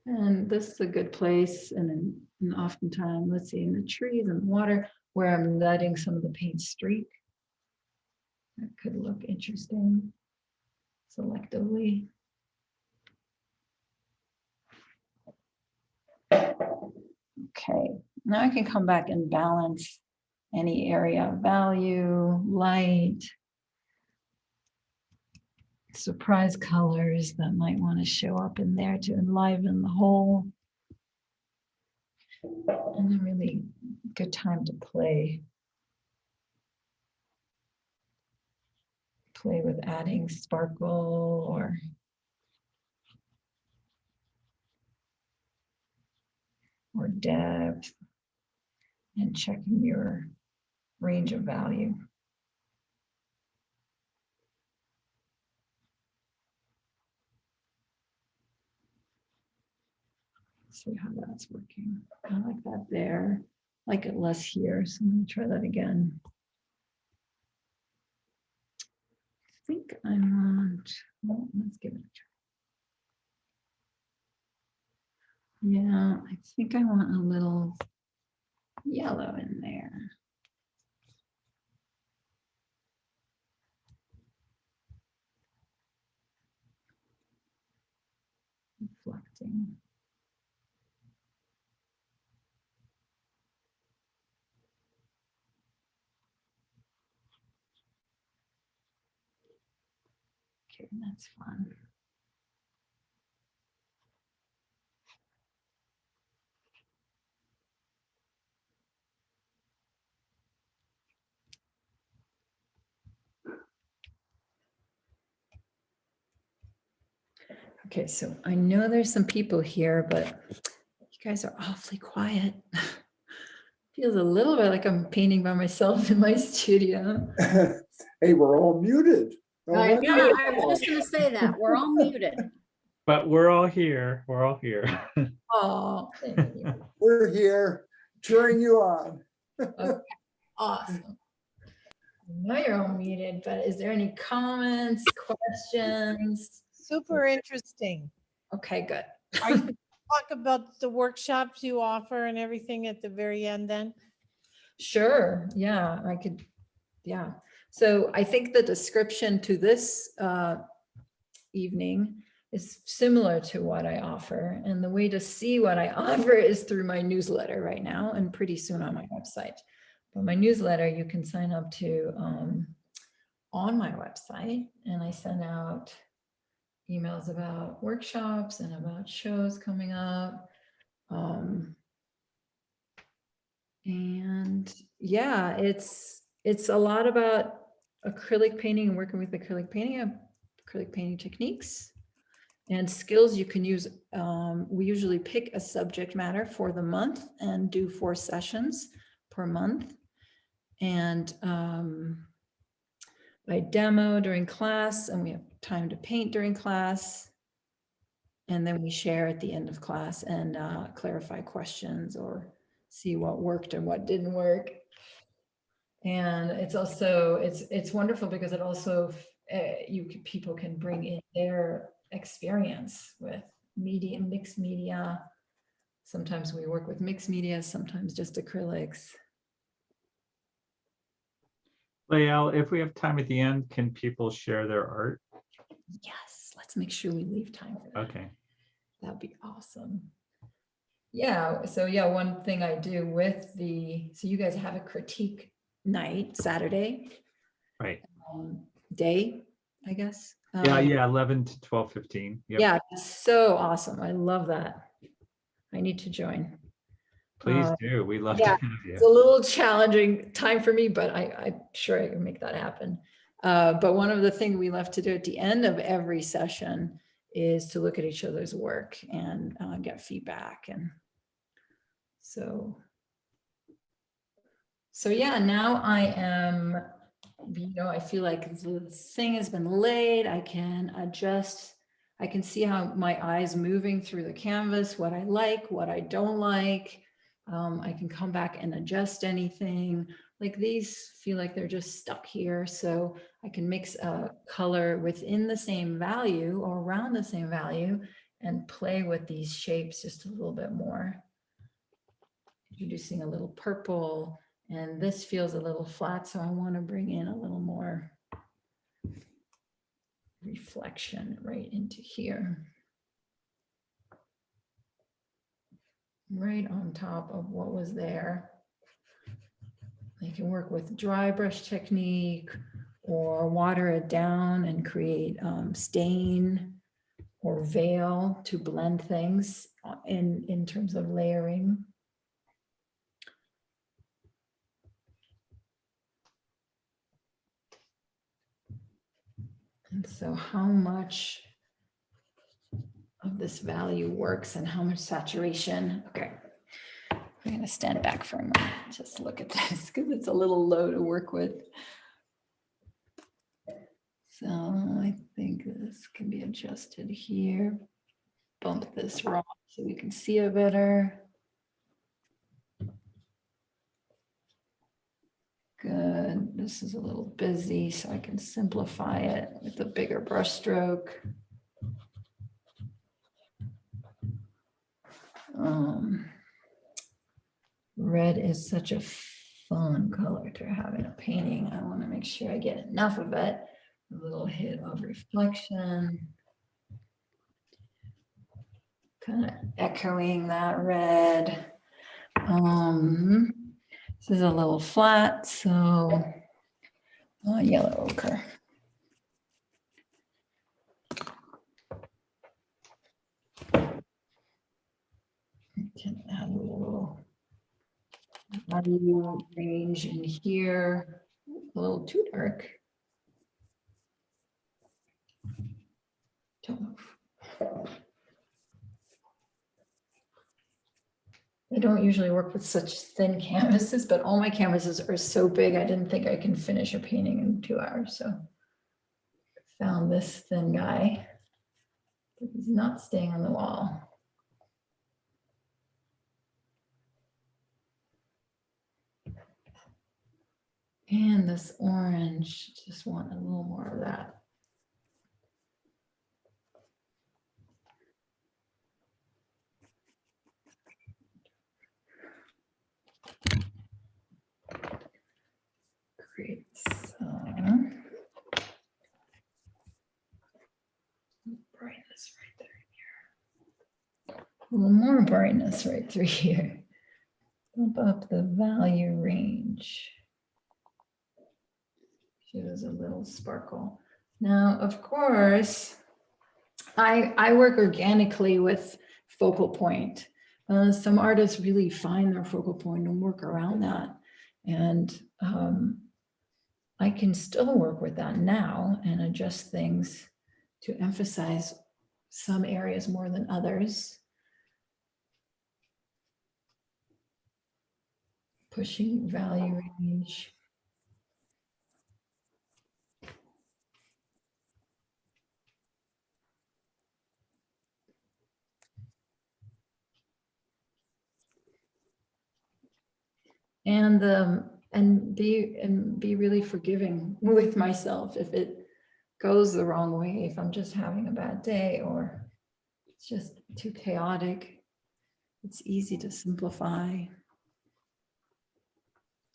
And this is a good place, and oftentimes, let's see, in the trees and water, where I'm letting some of the paint streak. That could look interesting selectively. Okay, now I can come back and balance any area of value, light, surprise colors that might want to show up in there to enliven the whole. And a really good time to play with adding sparkle or depth and checking your range of value. See how that's working. I like that there. I like it less here, so I'm going to try that again. I think I want, well, let's give it a try. Yeah, I think I want a little yellow in there. Reflecting. Okay, that's fun. Okay, so I know there's some people here, but you guys are awfully quiet. Feels a little bit like I'm painting by myself in my studio. Hey, we're all muted. I know, I was just gonna say that. We're all muted. But we're all here. We're all here. Oh, thank you. We're here cheering you on. Awesome. I know you're all muted, but is there any comments, questions? Super interesting. Okay, good. Are you talk about the workshops you offer and everything at the very end then? Sure, yeah, I could, yeah. So I think the description to this evening is similar to what I offer. And the way to see what I offer is through my newsletter right now and pretty soon on my website. But my newsletter, you can sign up to on my website, and I send out emails about workshops and about shows coming up. And yeah, it's a lot about acrylic painting and working with acrylic painting techniques and skills you can use. We usually pick a subject matter for the month and do 4 sessions per month. And I demo during class, and we have time to paint during class. And then we share at the end of class and clarify questions or see what worked and what didn't work. And it's also, it's wonderful because it also, people can bring in their experience with media, mixed media. Sometimes we work with mixed media, sometimes just acrylics. Lael, if we have time at the end, can people share their art? Yes, let's make sure we leave time for that. Okay. That'd be awesome. Yeah, so yeah, one thing I do with so you guys have a critique night, Saturday. Right. Day, I guess. Yeah, 11 to 12:15. Yep. Yeah, it's so awesome. I love that. I need to join. Please do. We love yeah, to have It's a you. little challenging time for me, but I'm sure I can make that happen. But one of the things we love to do at the end of every session is to look at each other's work and get feedback. And so yeah, now I am, I feel like the thing has been laid. I can adjust. I can see how my eyes moving through the canvas, what I like, what I don't like. I can come back and adjust anything. Like these feel like they're just stuck here. So I can mix a color within the same value or around the same value and play with these shapes just a little bit more. Introducing a little purple, and this feels a little flat, so I want to bring in a little more reflection right into here. Right on top of what was there. You can work with dry brush technique or water it down and create stain or veil to blend things in terms of layering. And so how much of this value works and how much saturation? Okay, I'm going to stand back for a moment. Just look at this because it's a little low to work with. So I think this can be adjusted here. Bump this rock so we can see it better. Good. This is a little busy, so I can simplify it with a bigger brush stroke. Red is such a fun color to have in a painting. I want to make sure I get enough of it. A little hit of reflection. Kind of echoing that red. This is a little flat, so yellow ochre. Can add a little value range in here. A little too dark. Don't move. I don't usually work with such thin canvases, but all my canvases are so big, I didn't think I can finish a painting in 2 hours. So found this thin guy, but he's not staying on the wall. And this orange, just want a little more of that. Great. Some brightness right there. A little more brightness right through here. Bump up the value range. Shows a little sparkle. Now, of course, I work organically with focal point. Some artists really find their focal point and work around that. And I can still work with that now and adjust things to emphasize some areas more than others. Pushing value range. And be really forgiving with myself if it goes the wrong way, if I'm just having a bad day or it's just too chaotic. It's easy to simplify.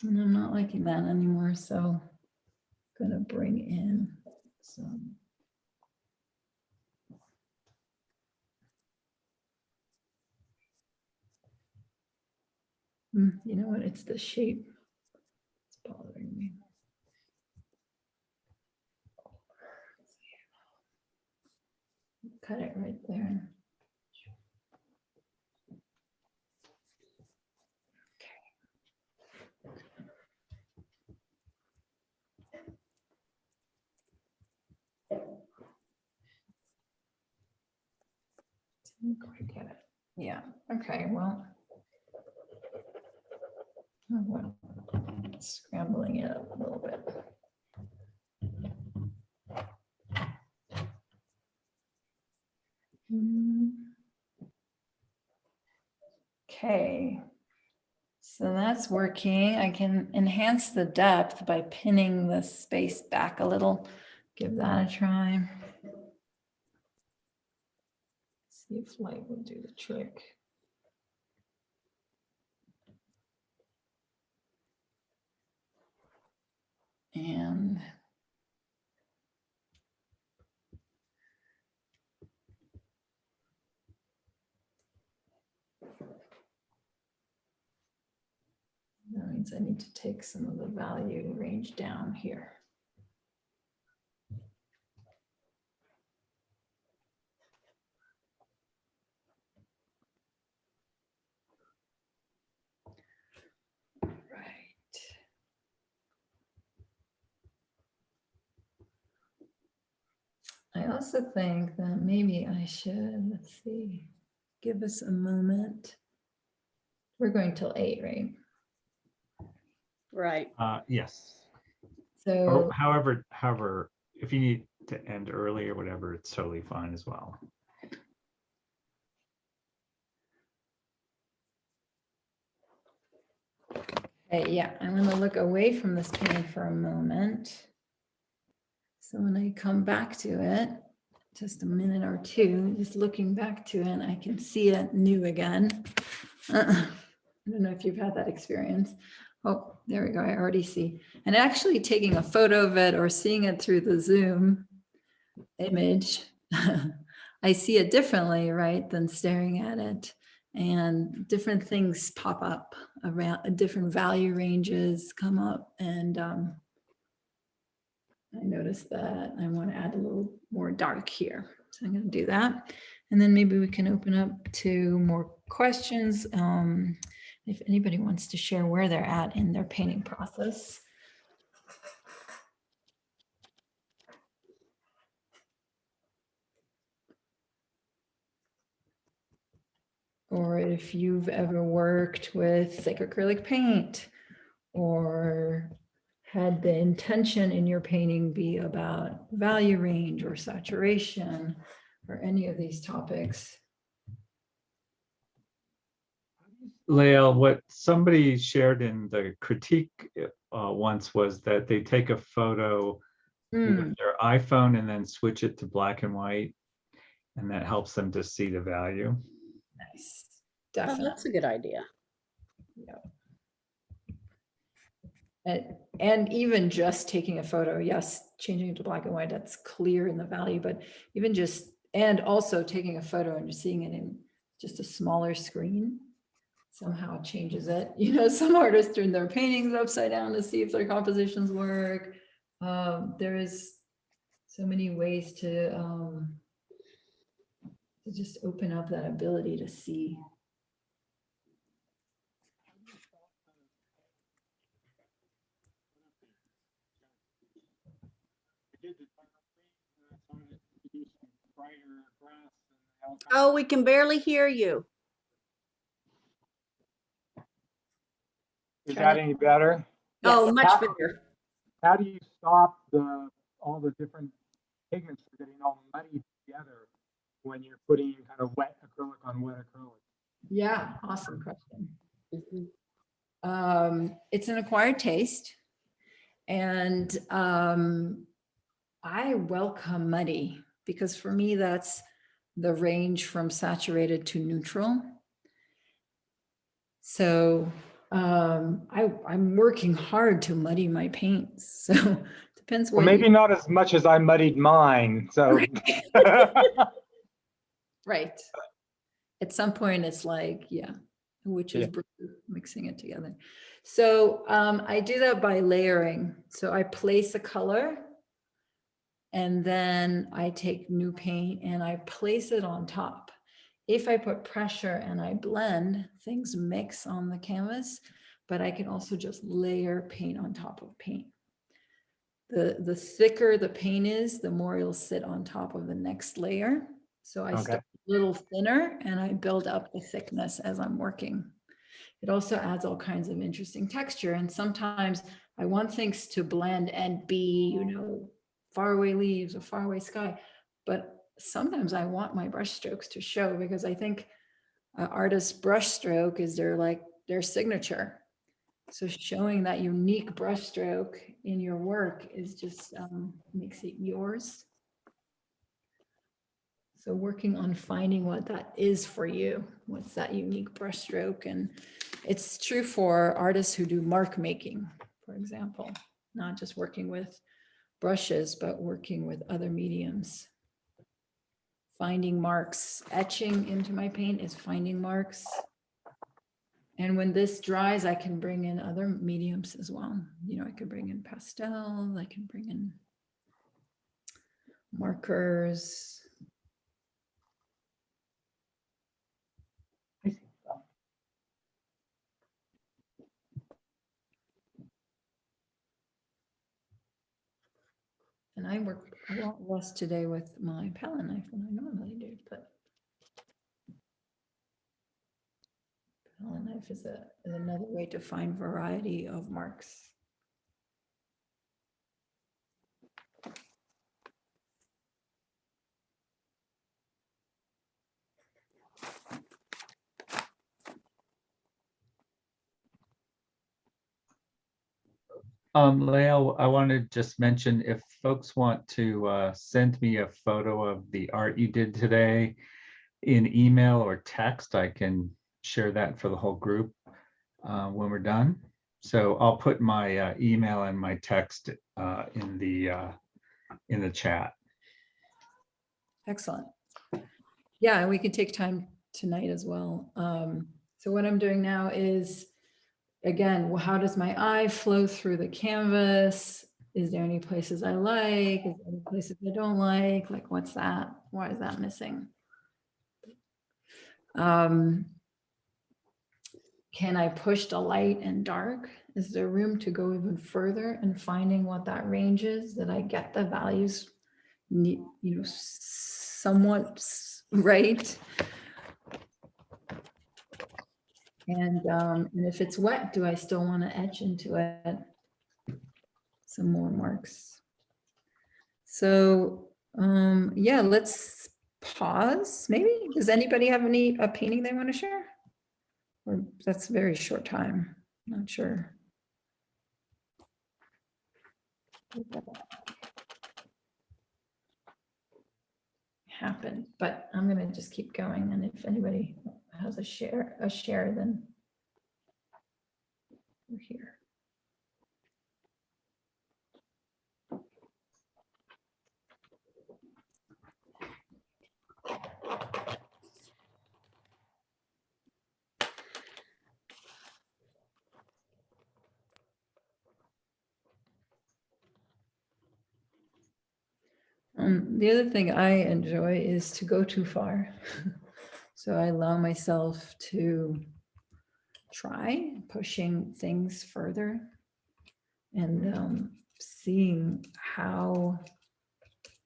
And I'm not liking that anymore, so I'm gonna bring in some. You know what, it's the shape. It's bothering me. Cut it right there. Didn't quite get it. Yeah, okay, well. Oh, well, scrambling it up a little bit. Okay, so that's working. I can enhance the depth by pinning the space back a little. Give that a try. See if light will do the trick. And that means I need to take some of the value range down here. Right. I also think that maybe I should, let's see, give us a moment. We're going till 8, right? Right. Yes. So, Or however, if you need to end early or whatever, it's totally fine as well. okay, yeah, I'm going to look away from this painting for a moment. So when I come back to it, just a minute or two, just looking back to it, I can see it new again. I don't know if you've had that experience. Oh, there we go. I already see. And actually taking a photo of it or seeing it through the Zoom image, I see it differently, right, than staring at it. And different things pop up around, different value ranges come up. And I noticed that I want to add a little more dark here. So I'm going to do that. And then maybe we can open up to more questions. If anybody wants to share where they're at in their painting process. Or if you've ever worked with thick acrylic paint or had the intention in your painting be about value range or saturation or any of these topics. Lael, what somebody shared in the critique once was that they take a photo with their iPhone and then switch it to black and white, and that helps them to see the value. Nice. Oh, Definitely. that's a good idea. And even just taking a photo, yes, changing it to black and white, that's clear in the value, but even just, and also taking a photo and seeing it in just a smaller screen somehow changes it. You know, some artists turn their paintings upside down to see if their compositions work. There is so many ways to just open up that ability to see. Oh, we can barely hear you. Is that any better? Oh, Yes. much How- better. How do you stop all the different pigments from getting all muddy together when you're putting kind of wet acrylic on wet acrylic? Yeah, awesome question. Mhm. It's an acquired taste, and I welcome muddy because for me that's the range from saturated to neutral. So I'm working hard to muddy my paints. So depends Well, what maybe not as much as I muddied mine, so. right. At some point it's like, yeah, which is Yeah. mixing it together. So I do that by layering. So I place a color and then I take new paint and I place it on top. If I put pressure and I blend, things mix on the canvas, but I can also just layer paint on top of paint. The thicker the paint is, the more it'll sit on top of the next layer. So I start a little thinner and I build up the thickness as I'm working. It also adds all kinds of interesting texture. And sometimes I want things to blend and be, you know, faraway leaves or faraway sky. But sometimes I want my brush strokes to show because I think an artist's brush stroke is their signature. So showing that unique brush stroke in your work is just makes it yours. So working on finding what that is for you, what's that unique brush stroke. And it's true for artists who do mark making, for example, not just working with brushes, but working with other mediums. Finding marks, etching into my paint is finding marks. And when this dries, I can bring in other mediums as well. You know, I could bring in pastel, I can bring in markers. And I work a lot less today with my palette knife than I normally do, but palette knife is another way to find variety of marks. Lael, I want to just mention if folks want to send me a photo of the art you did today in email or text, I can share that for the whole group when we're done. So I'll put my email and my text in the chat. Excellent. Yeah, and we can take time tonight as well. So what I'm doing now is, again, how does my eye flow through the canvas? Is there any places I like? Is there any places I don't like? Like, what's that? Why is that missing? Can I push the light and dark? Is there room to go even further and finding what that range is, that I get the values, you know, somewhat right? And if it's wet, do I still want to etch into it? some more marks. So yeah, let's pause maybe. Does anybody have a painting they want to share? Or that's a very short time, not sure. Happened, but I'm gonna just keep going, and if anybody has a share, then we're here. The other thing I enjoy is to go too far. So I allow myself to try pushing things further and seeing how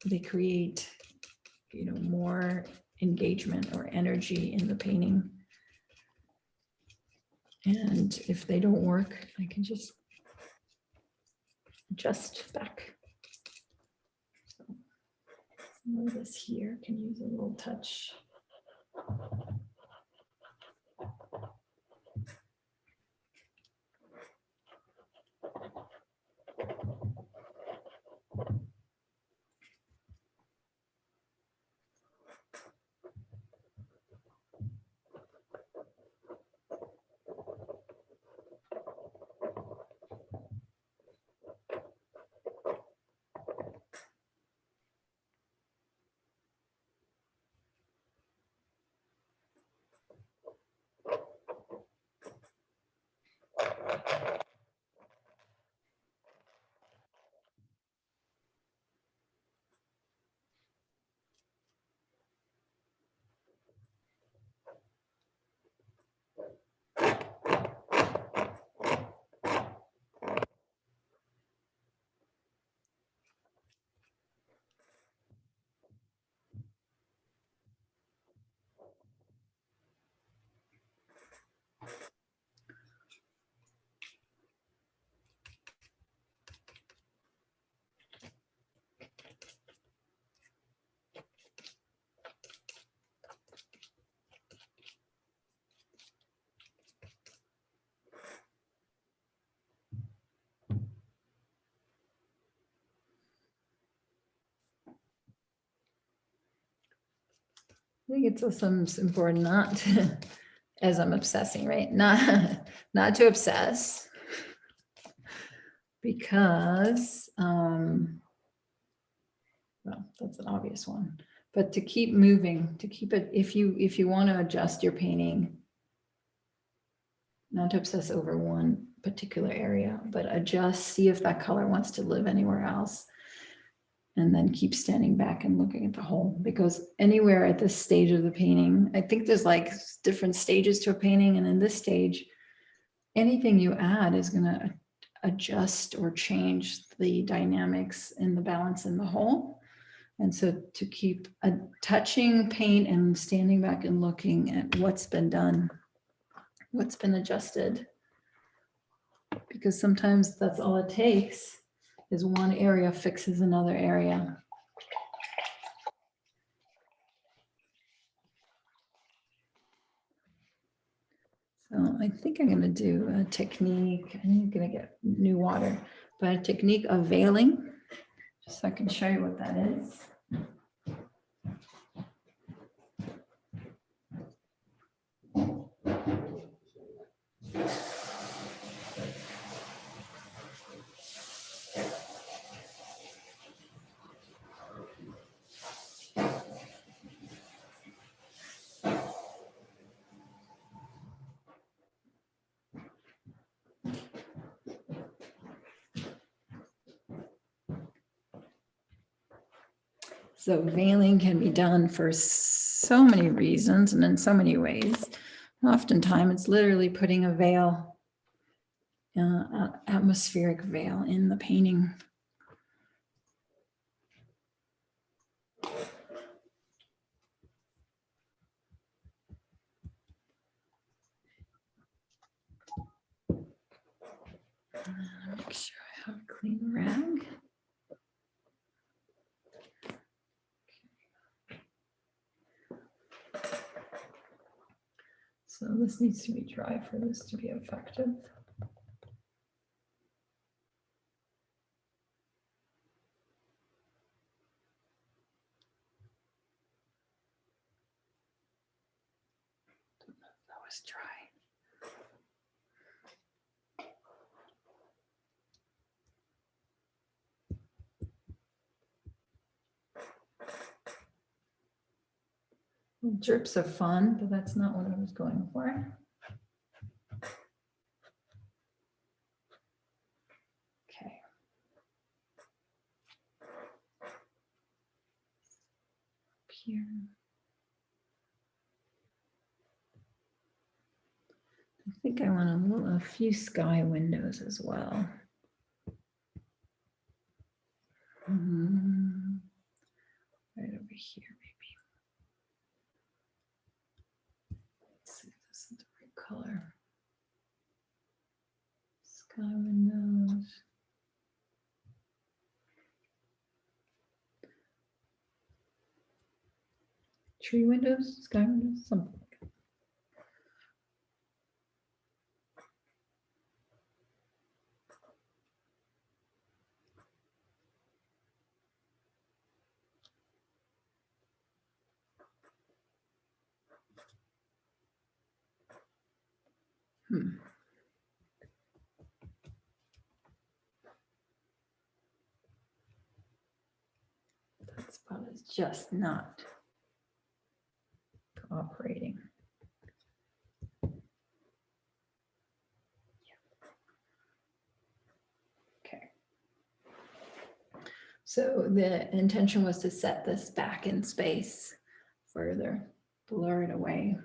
they create, more engagement or energy in the painting. And if they don't work, I can just adjust back. Some of this here can use a little touch. I think it's also important not to, as I'm obsessing, right? Not to obsess, because, well, that's an obvious one, but to keep moving, to keep it, if you want to adjust your painting, not to obsess over one particular area, but adjust, see if that color wants to live anywhere else. And then keep standing back and looking at the whole, because anywhere at this stage of the painting, I think there's like different stages to a painting. And in this stage, anything you add is going to adjust or change the dynamics and the balance in the whole. And so to keep touching paint and standing back and looking at what's been done, what's been adjusted, because sometimes that's all it takes, is one area fixes another area. So I think I'm going to do a technique. I'm going to get new water, but a technique of veiling, just so I can show you what that is. So veiling can be done for so many reasons and in so many ways. Oftentimes it's literally putting a veil, atmospheric veil in the painting. Make sure I Have a clean rag. So this needs to be dry for this to be effective. That was dry. Well, drips are fun, but that's not what I was going for. Okay. Here. I think I want a few sky windows as well. Right over here, maybe. Let's see if this is the right color. Sky windows. Tree windows, sky windows, something like that. That spot is just not cooperating. Okay. So the intention was to set this back in space, further blur it away.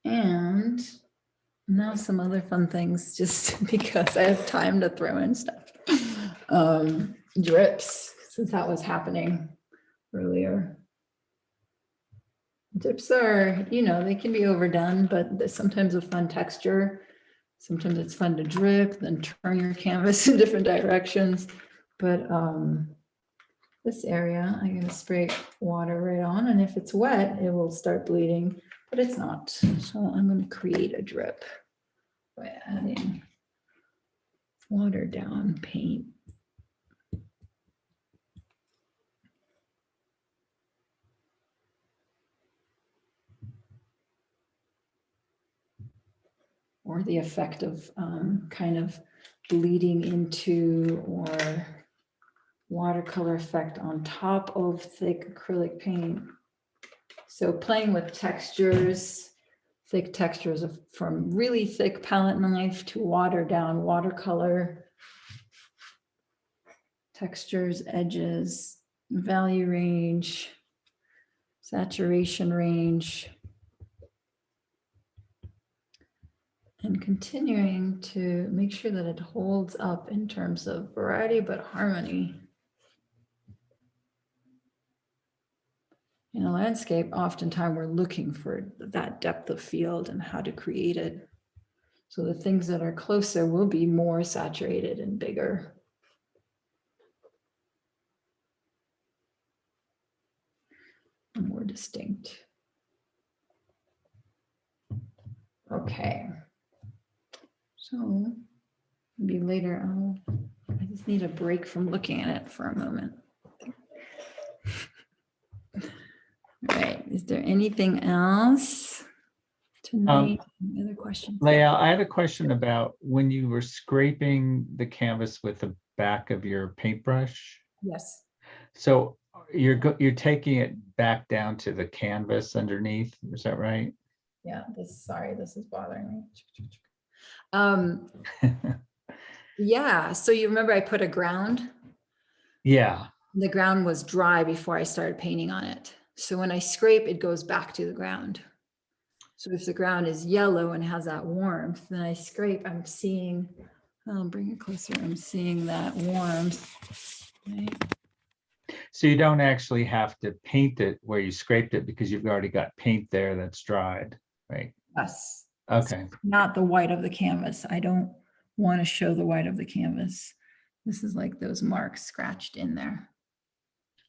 And now some other fun things, just because I have time to throw in stuff. Drips, since that was happening earlier. Drips are, they can be overdone, but there's sometimes a fun texture. Sometimes it's fun to drip, then turn your canvas in different directions. But this area, I'm going to spray water right on, and if it's wet, it will start bleeding, but it's not. So I'm going to create a drip by adding watered down paint. Or the effect of kind of bleeding into or watercolor effect on top of thick acrylic paint. So playing with textures, thick textures from really thick palette knife to watered down watercolor, textures, edges, value range, saturation range. And continuing to make sure that it holds up in terms of variety, but harmony. In a landscape, oftentimes we're looking for that depth of field and how to create it. So the things that are closer will be more saturated and bigger. And more distinct. Okay. So maybe later I just need a break from looking at it for a moment. All right, is there anything else tonight? Any other questions? Lael, I had a question about when you were scraping the canvas with the back of your paintbrush. Yes. So you're taking it back down to the canvas underneath, is that right? Yeah, sorry, this is bothering me. Yeah, so you remember I put a ground? Yeah. The ground was dry before I started painting on it. So when I scrape, it goes back to the ground. So if the ground is yellow and has that warmth, then I scrape, I'm seeing, I'll bring it closer, I'm seeing that warmth. Right? So you don't actually have to paint it where you scraped it because you've already got paint there that's dried, right? Yes. Okay. Not the white of the canvas. I don't want to show the white of the canvas. This is like those marks scratched in there.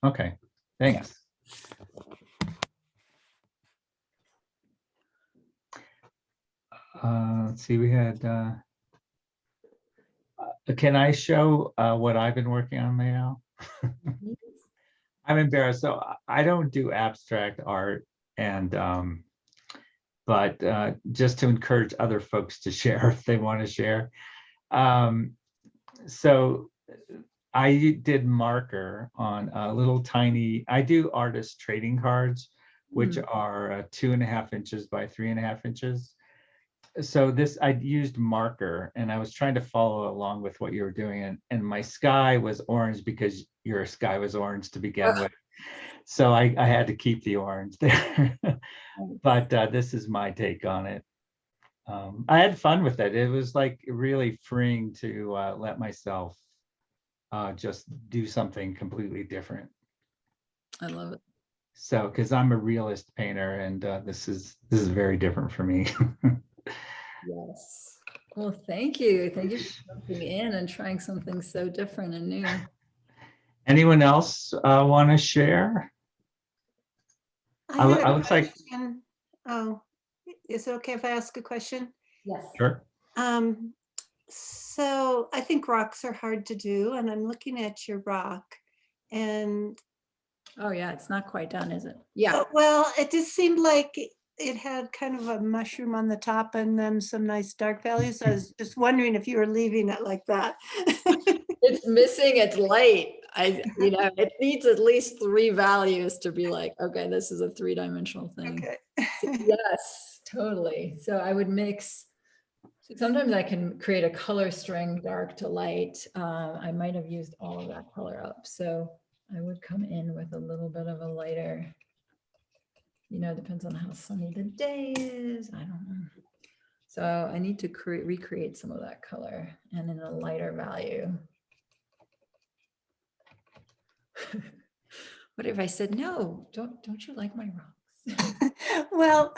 Okay, thanks. Let's see, we had, can I show what I've been working on, Lael? I'm embarrassed. So I don't do abstract art, and but just to encourage other folks to share if they want to share. So I did marker on a little tiny, I do artist trading cards, which are 2.5 inches by 3.5 inches. So this, I used marker, and I was trying to follow along with what you were doing, and my sky was orange because your sky was orange to begin with. So I had to keep the orange there. But this is my take on it. I had fun with it. It was like really freeing to let myself just do something completely different. I love it. So, because I'm a realist painter, and this is very different for me. Yes. Well, thank you. Thank you for jumping in and trying something so different and new. Anyone else want to share? I had a looks like, question. Oh, is it okay if I ask a question? Yes. sure. So I think rocks are hard to do, and I'm looking at your rock, and Oh yeah, it's not quite done, is it? Yeah. well, it just seemed like it had kind of a mushroom on the top and then some nice dark values. I was just wondering if you were leaving it like that. It's missing its light. It needs at least 3 values to be like, okay, this is a 3-dimensional thing. Okay. So, yes, totally. So I would mix. Sometimes I can create a color string, dark to light. I might have used all of that color up. So I would come in with a little bit of a lighter, depends on how sunny the day is. I don't know. So I need to recreate some of that color and in a lighter value. What if I said, no, don't you like my rocks? Well,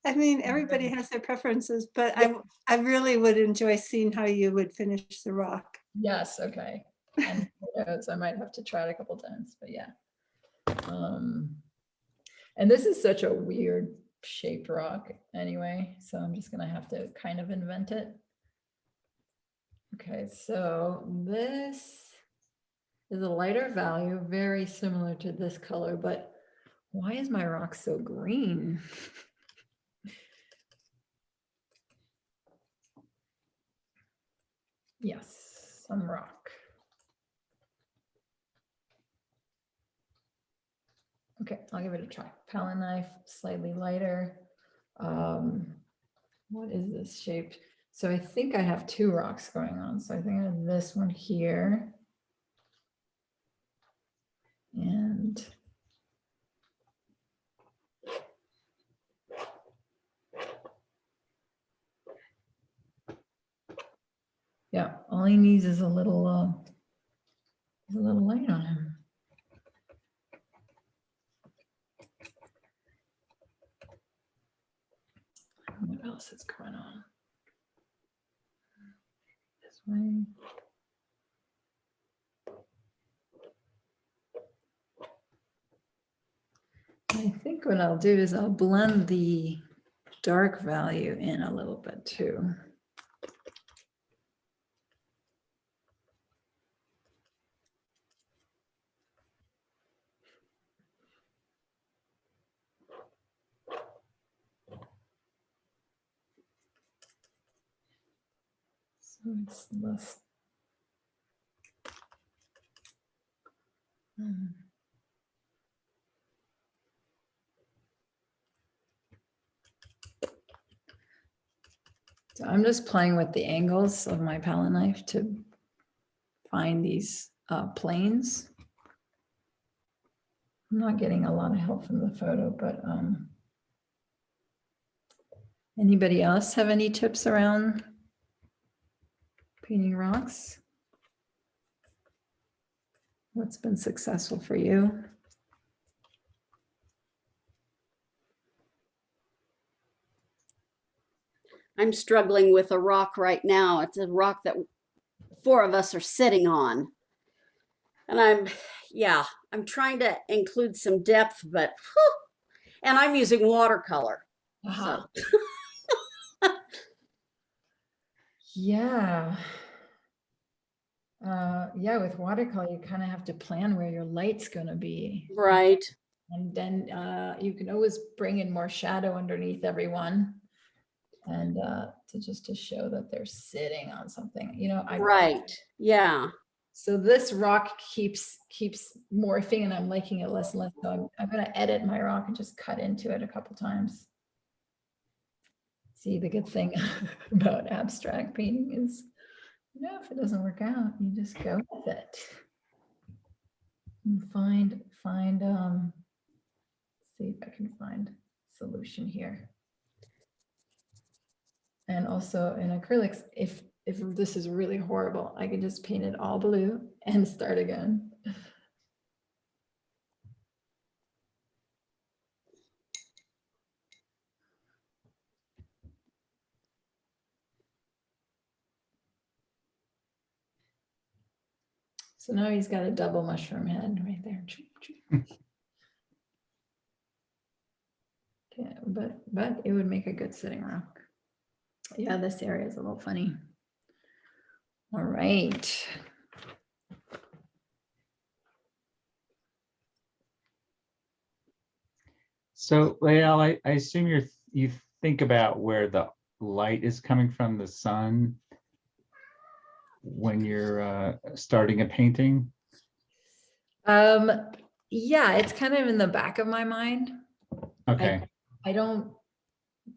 I mean, everybody has their preferences, but Yeah. I really would enjoy seeing how you would finish the rock. Yes, okay. And who knows, I might have to try it a couple times, but yeah. And this is such a weird shaped rock anyway, so I'm just gonna have to kind of invent it. Okay, so this is a lighter value, very similar to this color, but why is my rock so green? Yes, some rock. Okay, I'll give it a try. Palette knife, slightly lighter. What is this shape? So I think I have 2 rocks going on. So I think I have this one here. And yeah, all he needs is a little light on him. What else is going on? This way. I think what I'll do is I'll blend the dark value in a little bit too. So it's less. So I'm just playing with the angles of my palette knife to find these planes. I'm not getting a lot of help from the photo, but anybody else have any tips around painting rocks? What's been successful for you? I'm struggling with a rock right now. It's a rock that 4 of us are sitting on. And I'm trying to include some depth, but, whew, and I'm using watercolor. Uh-huh. So, Yeah. Yeah, with watercolor, you kind of have to plan where your light's going to be. right. And then you can always bring in more shadow underneath everyone. And to show that they're sitting on something, Right. Yeah. So this rock keeps morphing, and I'm liking it less and less. So I'm going to edit my rock and just cut into it a couple times. See, the good thing about abstract painting is, if it doesn't work out, you just go with it. And see if I can find solution here. And also in acrylics, if this is really horrible, I can just paint it all blue and start again. So now he's got a double mushroom head right there. Okay, but it would make a good sitting rock. Yeah, this area is a little funny. All right. So Lael, I assume you think about where the light is coming from, the sun, when you're starting a painting. Yeah, it's kind of in the back of my mind. Okay. I don't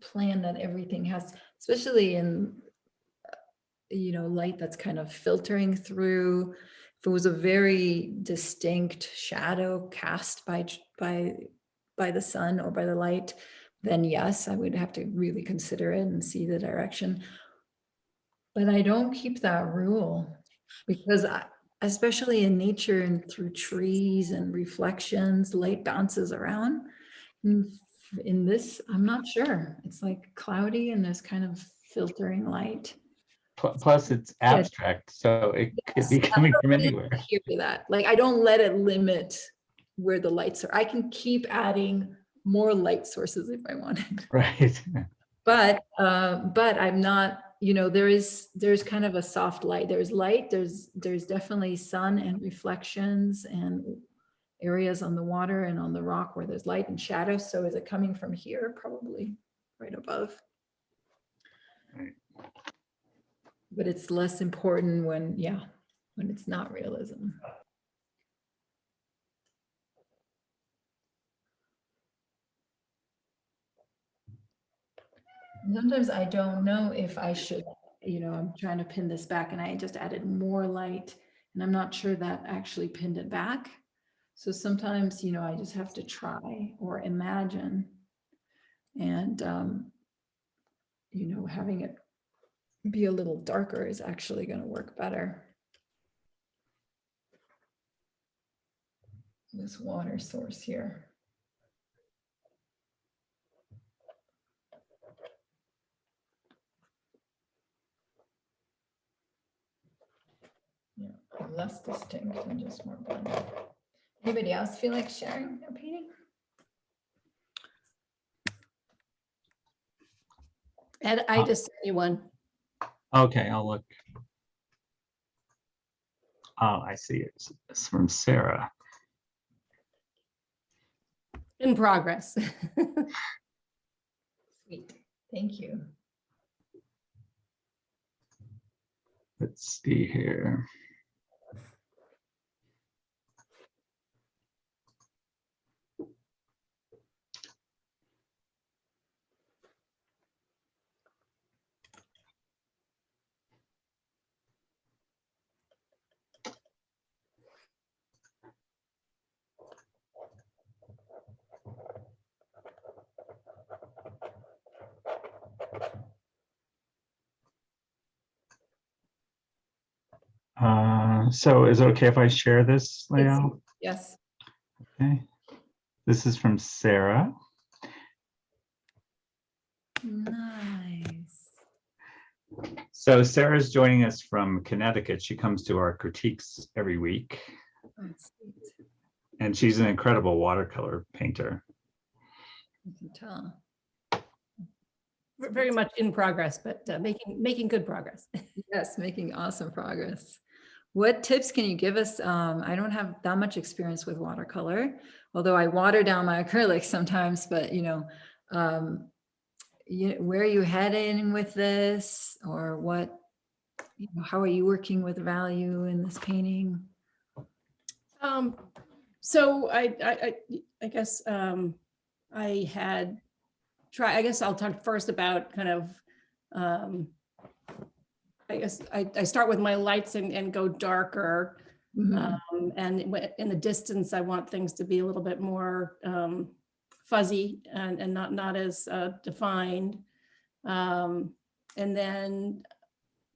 plan that everything has, especially in light that's kind of filtering through. If it was a very distinct shadow cast by the sun or by the light, then yes, I would have to really consider it and see the direction. But I don't keep that rule, because especially in nature and through trees and reflections, light bounces around. In this, I'm not sure. It's like cloudy and there's kind of filtering light. Plus it's abstract, so it could be coming from anywhere. Hear that. Like, I don't let it limit where the lights are. I can keep adding more light sources if I wanted. Right. But I'm not, there's kind of a soft light. There's light, there's definitely sun and reflections and areas on the water and on the rock where there's light and shadow. So is it coming from here? Probably right above. Right. But it's less important when it's not realism. Sometimes I don't know if I should, I'm trying to pin this back and I just added more light and I'm not sure that actually pinned it back. So sometimes, I just have to try or imagine, and, having it be a little darker is actually going to work better. This water source here. Yeah, less distinct and just more blended. Anybody else feel like sharing a painting? And I just sent you one. Okay, I'll look. Oh, I see it. It's from Sarah. In progress. Sweet, thank you. Let's see here. So is it okay if I share this, Lael? Yes. Okay. This is from Sarah. Nice. So Sarah's joining us from Connecticut. She comes to our critiques every week, Oh, sweet. and she's an incredible watercolor painter. You can tell. Very much in progress, but making good progress. Yes, making awesome progress. What tips can you give us? I don't have that much experience with watercolor, although I water down my acrylics sometimes, but where are you heading with this, or what, how are you working with value in this painting? So I guess I had tried. I guess I'll talk first about kind of. I guess I start with my lights and go darker. Mhm. And in the distance, I want things to be a little bit more fuzzy and not as defined. And then,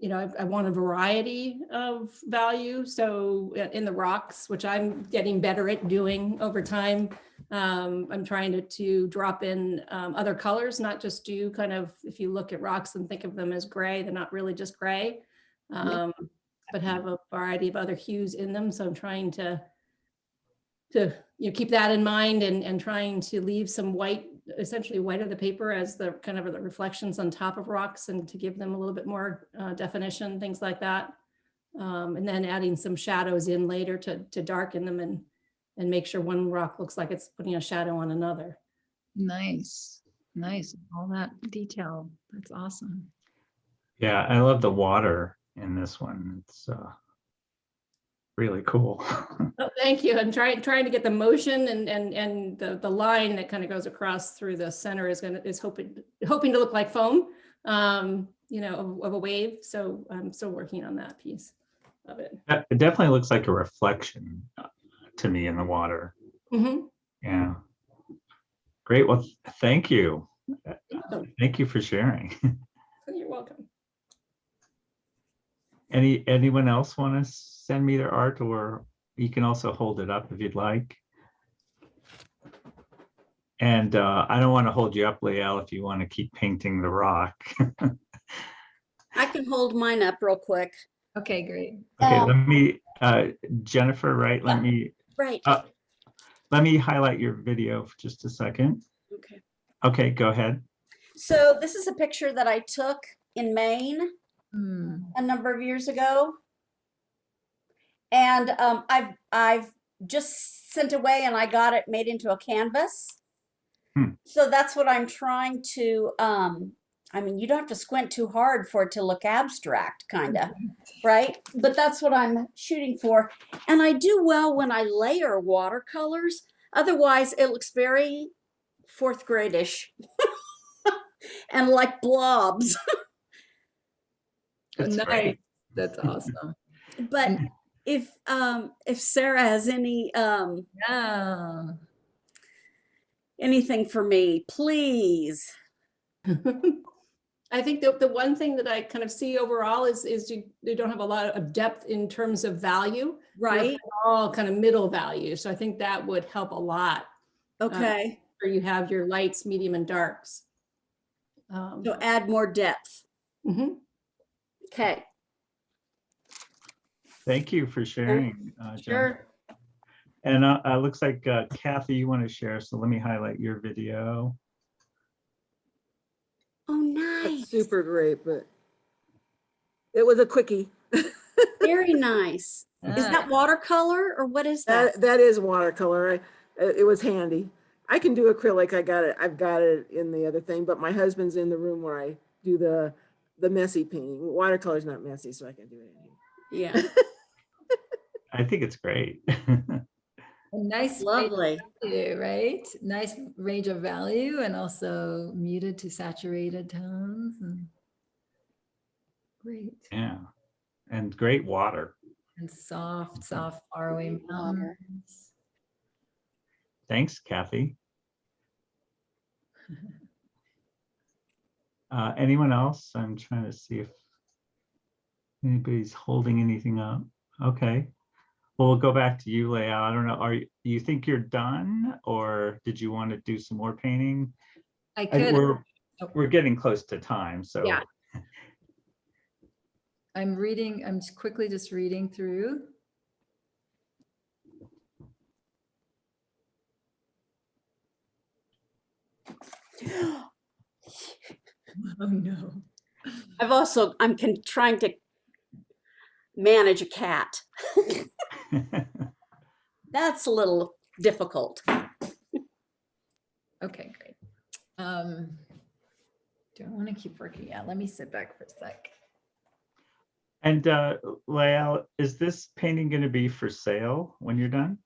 I want a variety of value. So in the rocks, which I'm getting better at doing over time, I'm trying to drop in other colors, not just do kind of, if you look at rocks and think of them as gray, they're not really just gray, but have a variety of other hues in them. So I'm trying to keep that in mind and trying to leave some white, essentially white of the paper as the kind of the reflections on top of rocks, and to give them a little bit more definition, things like that. And then adding some shadows in later to darken them and make sure one rock looks like it's putting a shadow on another. Nice, nice, all that detail. That's awesome. Yeah, I love the water in this one. It's really cool. Oh, thank you. I'm trying to get the motion and the line that kind of goes across through the center is hoping to look like foam, of a wave. So I'm still working on that piece of it. It definitely looks like a reflection to me in the water. Mm-hmm. Yeah. Great. Well, thank you. welcome. Thank you for sharing. You're welcome. Anyone else want to send me their art, or you can also hold it up if you'd like. And I don't want to hold you up, Leal, if you want to keep painting the rock. I can hold mine up real quick. Okay, great. Okay, let me, Jennifer, right? Let me Right. let me highlight your video for just a second. Okay. Okay, go ahead. So this is a picture that I took in Maine a number of years ago, and I've just sent away, and I got it made into a canvas. So that's what I'm trying to. You don't have to squint too hard for it to look abstract, kind of, right? But that's what I'm shooting for, and I do well when I layer watercolors. Otherwise, it looks very fourth grade-ish and like blobs. That's Nice. great. That's awesome. But if Sarah has any Yeah. anything for me, please. I think the one thing that I kind of see overall is you don't have a lot of depth in terms of value. Right. All kind of middle value. So I think that would help a lot. Okay. Where you have your lights, medium, and darks. So add more depth. Mm-hmm. Okay. Thank you for sharing, Jennifer. Sure. And looks like Kathy, you want to share, so let me highlight your video. Oh, nice. That's super great, but it was a quickie. Very nice. Is that watercolor or what is that? That is watercolor. It was handy. I can do acrylic. I've got it in the other thing, but my husband's in the room where I do the messy painting. Watercolor's not messy, so I can do it in here. Yeah. I think it's great. A nice, Lovely. value, right? Nice range of value, and also muted to saturated tones. Great. Yeah, and great water. And soft, far away Water. mountains. Thanks, Kathy. Anyone else? I'm trying to see if anybody's holding anything up. Okay. Well, we'll go back to you, Leal. I don't know. You think you're done, or did you want to do some more painting? I could. We're getting close to time, so. Yeah. I'm just quickly just reading through. Oh no. I'm trying to manage a cat. That's a little difficult. Okay, great. Do I want to keep working? Yeah, let me sit back for a sec. And Lael, is this painting going to be for sale when you're done?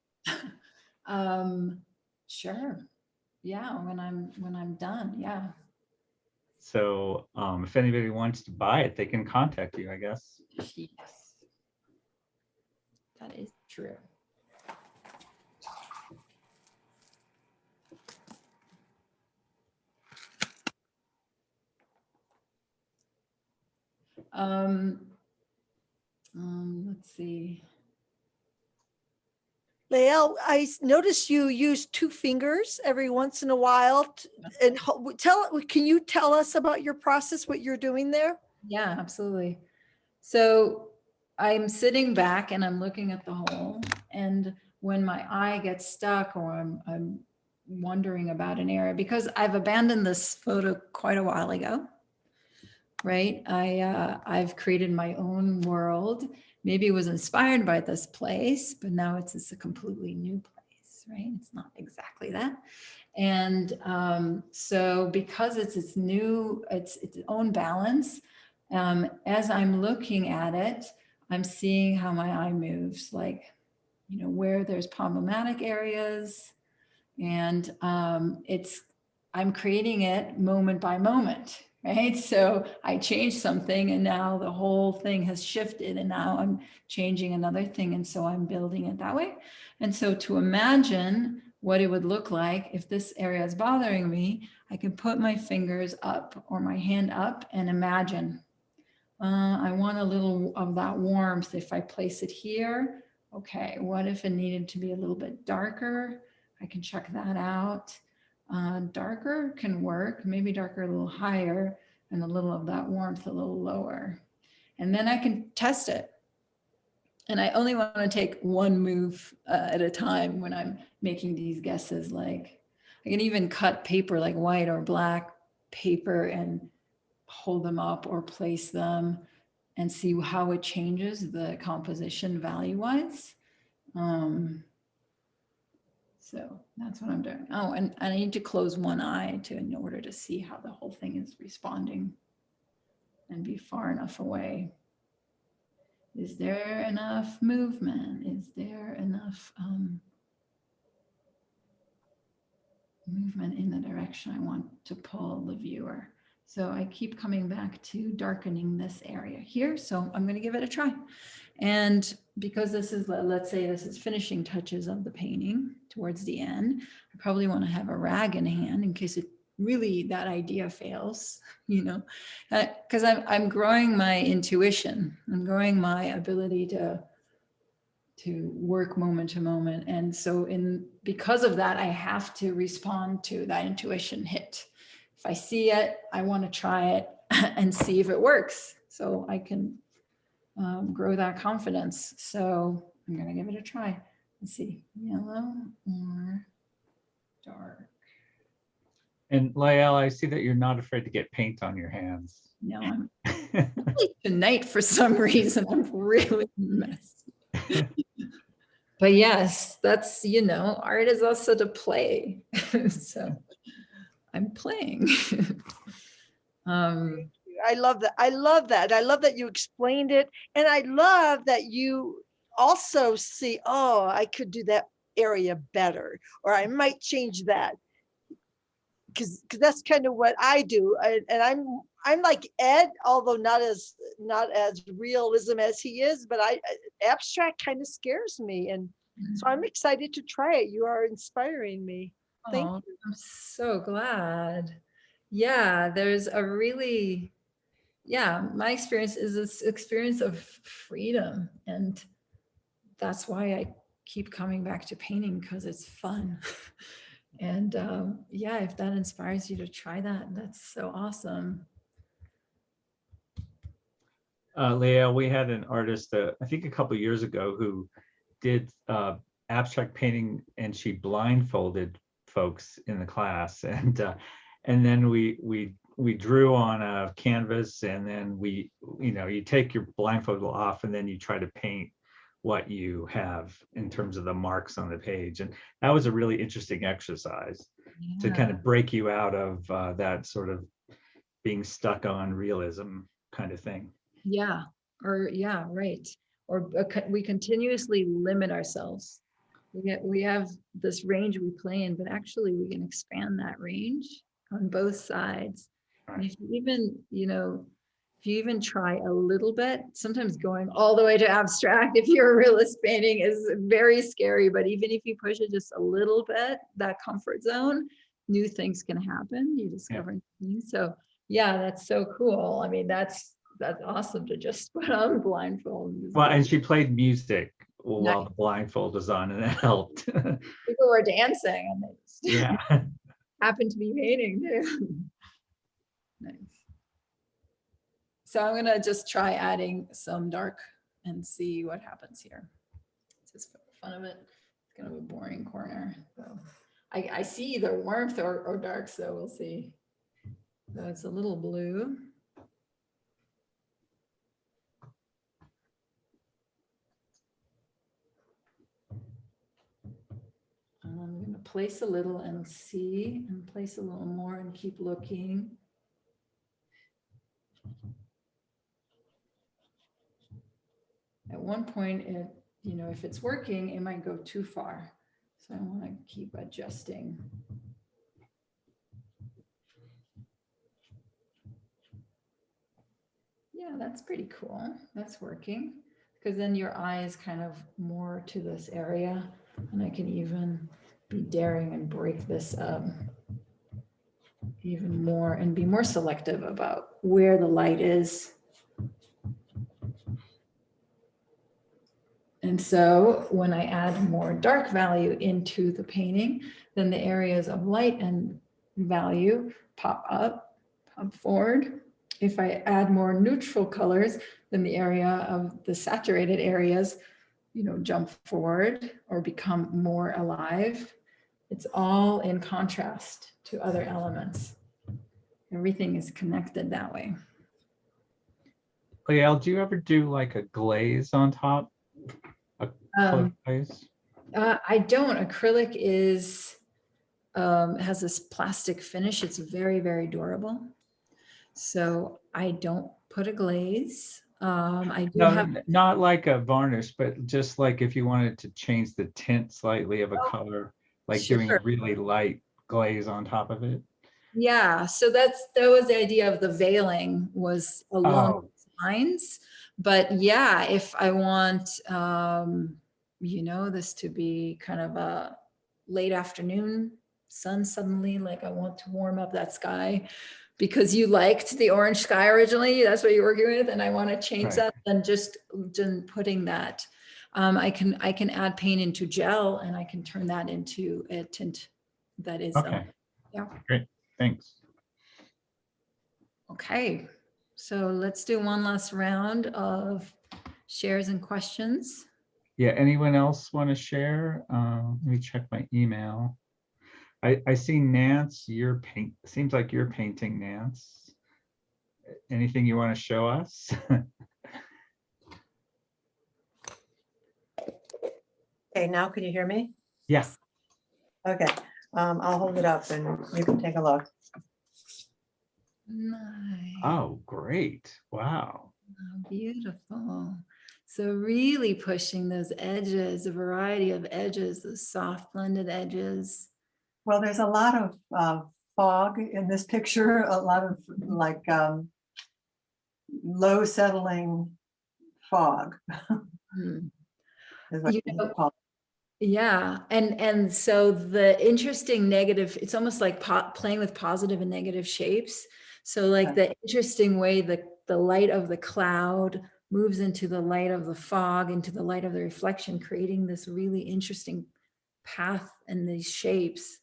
Sure. Yeah, when I'm done. Yeah. So if anybody wants to buy it, they can contact you, I guess. Yes. That is true. Let's see. Lael, noticed you use two fingers every once in a while. And can you tell us about your process, what you're doing there? Yeah, absolutely. So I'm sitting back and I'm looking at the hole. And when my eye gets stuck or I'm wondering about an area, because I've abandoned this photo quite a while ago, right? I've created my own world. Maybe it was inspired by this place, but now it's just a completely new place, right? It's not exactly that. And so because it's its own balance, as I'm looking at it, I'm seeing how my eye moves, like, you know, where there's problematic areas, and I'm creating it moment by moment, right? So I changed something and now the whole thing has shifted and now I'm changing another thing. And so I'm building it that way. And so to imagine what it would look like if this area is bothering me, I can put my fingers up or my hand up and imagine. I want a little of that warmth. If I place it here, okay, what if it needed to be a little bit darker? I can check that out. Darker can work, maybe darker a little higher and a little of that warmth a little lower. And then I can test it. And I only want to take one move at a time when I'm making these guesses. Like I can even cut paper like white or black paper and hold them up or place them and see how it changes the composition value-wise. So that's what I'm doing. Oh, and I need to close one eye in order to see how the whole thing is responding and be far enough away. Is there enough movement? Is there enough movement in the direction I want to pull the viewer? So I keep coming back to darkening this area here. So I'm going to give it a try. And because this is, let's say this is finishing touches of the painting towards the end, I probably want to have a rag in hand in case it really, that idea fails, you know, because I'm growing my intuition. I'm growing my ability to work moment to moment. And so because of that, I have to respond to that intuition hit. If I see it, I want to try it and see if it works so I can grow that confidence. So I'm going to give it a try. Let's see, yellow or dark. And Lael, I see that you're not afraid to get paint on your hands. No, I'm tonight for some reason, I'm really messy. But yes, that's, you know, art is also to play. So I'm playing. I love that. I love that. I love that you explained it. And I love that you also see, oh, I could do that area better, or I might change that. Because that's kind of what I do. And I'm like Ed, although not as realism as he is, but abstract kind of scares me. And so I'm excited to try it. You are inspiring me. Thank you. I'm so glad. Yeah, there's a really, yeah, my experience is this experience of freedom. And that's why I keep coming back to painting, because it's fun. And yeah, if that inspires you to try that, that's so awesome. Leal, we had an artist, I think a couple years ago, who did abstract painting, and she blindfolded folks in the class, and then we drew on a canvas, and then you take your blindfold off, and then you try to paint what you have in terms of the marks on the page, and that was a really interesting exercise to kind of break you out of that sort of being stuck on realism kind of thing. Yeah, or yeah, right. Or we continuously limit ourselves. We have this range we play in, but actually we can expand that range on both sides. And if you even, if you even try a little bit, sometimes going all the way to abstract, if you're a realist painting, is very scary. But even if you push it just a little bit, that comfort zone, new things can happen. You discover things. So yeah, that's so cool. I mean, that's awesome to just put on blindfold. Well, and she played music while the blindfold was on, and it helped. People were dancing, and they just Yeah. happened to be painting too. Nice. So I'm gonna just try adding some dark and see what happens here. Just for the fun of it. It's kind of a boring corner. So I see either warmth or dark, so we'll see. So it's a little blue. I'm going to place a little and see, and place a little more and keep looking. At one point, if it's working, it might go too far. So I want to keep adjusting. Yeah, that's pretty cool. That's working. Because then your eye is kind of more to this area, and I can even be daring and break this up even more and be more selective about where the light is. And so when I add more dark value into the painting, then the areas of light and value pop forward. If I add more neutral colors, then the area of the saturated areas, jump forward or become more alive. It's all in contrast to other elements. Everything is connected that way. Leal, do you ever do like a glaze on top? A color glaze? I don't. Acrylic has this plastic finish. It's very, very durable. So I don't put a glaze. I do have not like a varnish, but just like if you wanted to change the tint slightly of a color, like doing a really light glaze on top of it. Yeah, so that was the idea of the veiling, was along those lines. But yeah, if I want this to be kind of a late afternoon sun suddenly, like I want to warm up that sky because you liked the orange sky originally, that's what you're working with, and I want to change that, then just putting that. I can add paint into gel, and I can turn that into a tint that is Great, thanks. Okay, so let's do one last round of shares and questions. Yeah, anyone else want to share? Let me check my email. I see Nance, seems like you're painting, Nance. Anything you want to show us? Okay, now can you hear me? Yes. Okay, I'll hold it up and you can take a look. Nice. Oh, great. Wow. Oh, beautiful. So really pushing those edges, a variety of edges, those soft blended edges. Well, there's a lot of fog in this picture, a lot of like low settling fog. Is what you call it. Yeah, and so the interesting negative, it's almost like playing with positive and negative shapes. So like the interesting way the light of the cloud moves into the light of the fog, into the light of the reflection, creating this really interesting path and these shapes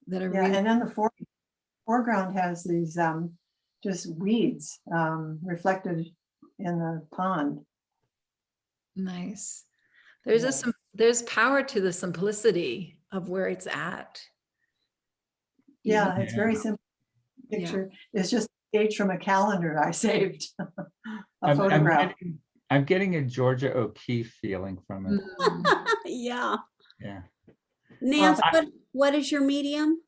that are really. And then the foreground has these just weeds reflected in the pond. Nice. There's Yeah. there's power to the simplicity of where it's at. Yeah, Even- it's very simple picture. It's just a page from a calendar I saved. A I'm photograph. I'm getting a Georgia O'Keeffe feeling from it. Mm. Yeah. Yeah. Nance, what is your medium?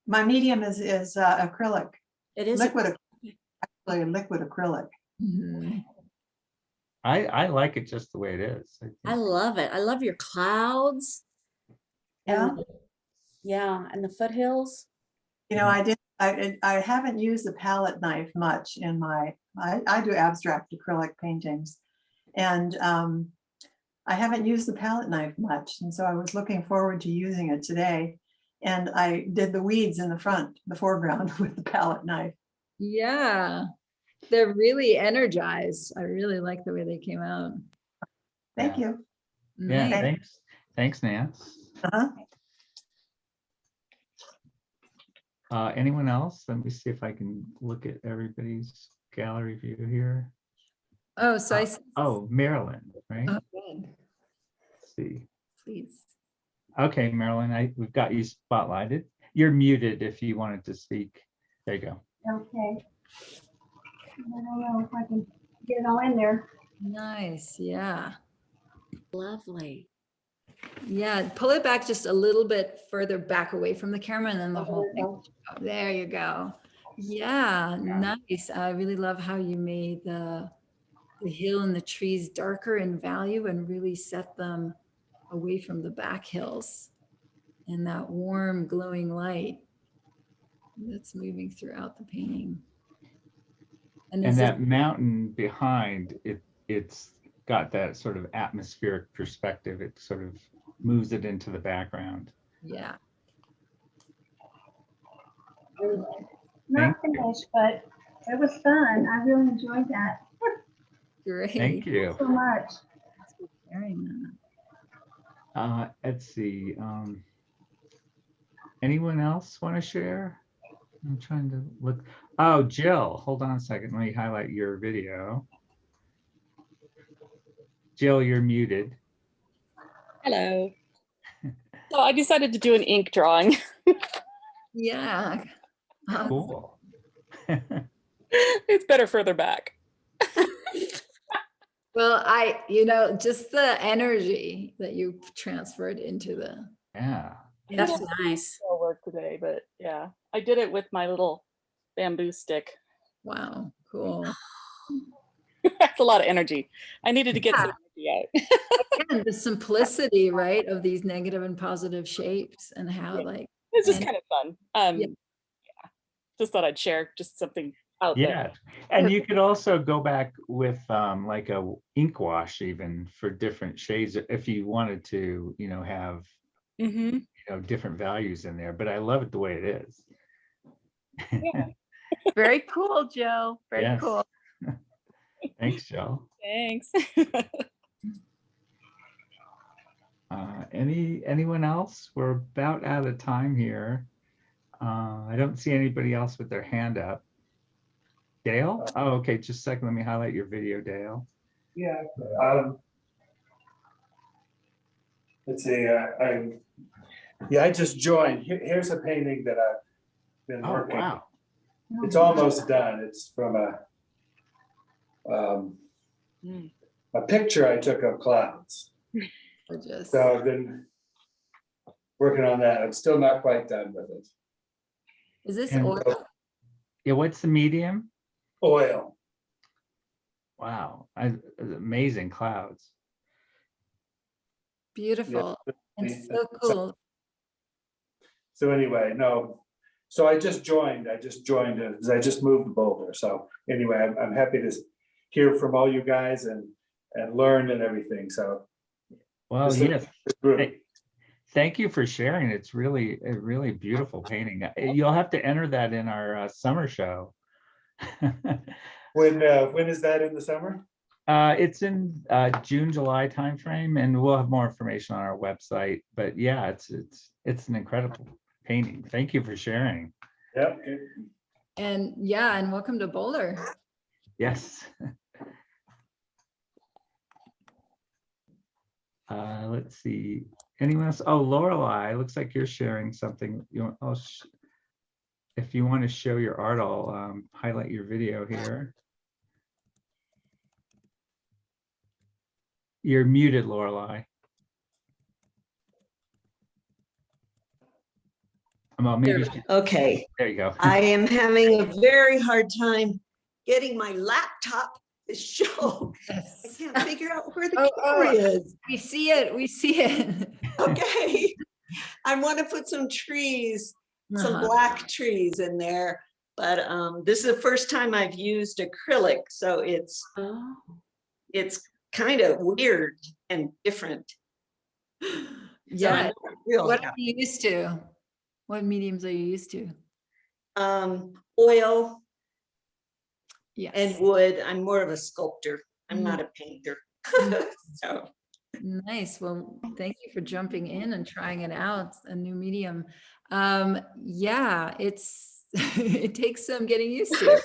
My medium is acrylic, It is liquid, actually liquid acrylic. Mhm. I like it just the way it is. I love it. I love your clouds. Yeah. And yeah, and the foothills. You know, I haven't used the palette knife much in my, I do abstract acrylic paintings. And I haven't used the palette knife much. And so I was looking forward to using it today. And I did the weeds in the front, the foreground with the palette knife. Yeah, they're really energized. I really like the way they came out. Thank Yeah. you. Yeah, Nice. thanks, Nance. Uh-huh. Anyone else? Let me see if I can look at everybody's gallery view here. Oh, so I. Oh, Marilyn, right? Oh, good. Let's see. Please. Okay, Marilyn, we've got you spotlighted. You're muted if you wanted to speak. There you go. Okay. I don't know if I can get it all in there. Nice. Yeah. Lovely. Yeah. Pull it back just a little bit further back away from the camera and then the whole thing. Oh, there you go. Yeah. Nice. I really love how you made the hill and the trees darker in value and really set them away from the back hills and that warm glowing light that's moving throughout the painting. And that mountain behind it's got that sort of atmospheric perspective. It sort of moves it into the background. Yeah. Not finished, but it was fun. I really enjoyed that. Great. Thank you. So much. Thanks for sharing that. Let's see. Anyone else want to share? I'm trying to look. Oh, Jill, hold on a second. Let me highlight your video. Jill, you're muted. Hello. So I decided to do an ink drawing. Yeah. Cool. It's better further back. Well, just the energy that you transferred into the. Yeah. That's nice. Work today, but yeah, I did it with my little bamboo stick. Wow, cool. That's a lot of energy. I needed to get some energy out. Again, the simplicity, right, of these negative and positive shapes and how like. It's just kind of fun. Yeah. Yeah. Just thought I'd share just something out there. Yeah. And you could also go back with like a ink wash even for different shades if you wanted to, have different values in there. But I love it the way it is. Yeah. Very cool, Joe. Very Yes. cool. Thanks, Joe. Thanks. Anyone else? We're about out of time here. I don't see anybody else with their hand up. Dale? Oh, okay. Just a second. Let me highlight your video, Dale. Yeah. Let's see. I just joined. Here's a painting that I've been working. Wow. It's almost done. It's from a picture I took of clouds. So I've been working on that. I'm still not quite done with it. Is this And- oil? Yeah, what's the medium? Oil. Wow. Amazing clouds. Beautiful. Yeah. And so cool. So anyway, no. So I just joined. I just moved to Boulder. So anyway, I'm happy to hear from all you guys and learn and everything. So Well, yes. Thank you for sharing. It's really a really beautiful painting. You'll have to enter that in our summer show. When is that in the summer? It's in June, July timeframe, and we'll have more information on our website. But yeah, it's an incredible painting. Thank you for sharing. Yep. And yeah, and welcome to Boulder. Yes. Let's see. Anyone else? Oh, Lorelei, looks like you're sharing something. You want, if you want to show your art, I'll highlight your video here. You're muted, Lorelei. Well, maybe. Okay. There you go. I am having a very hard time getting my laptop to show. I can't figure out where the camera is. We see it. We see it. Okay. I want to put some trees, some black trees in there, but this is the first time I've used acrylic, so it's kind of weird and different. Yeah. So real What are happy. you used to? What mediums are you used to? Oil and Yes. wood. I'm more of a sculptor. I'm not a painter. So Nice. Well, thank you for jumping in and trying it out, a new medium. Yeah, it's it takes some getting used to.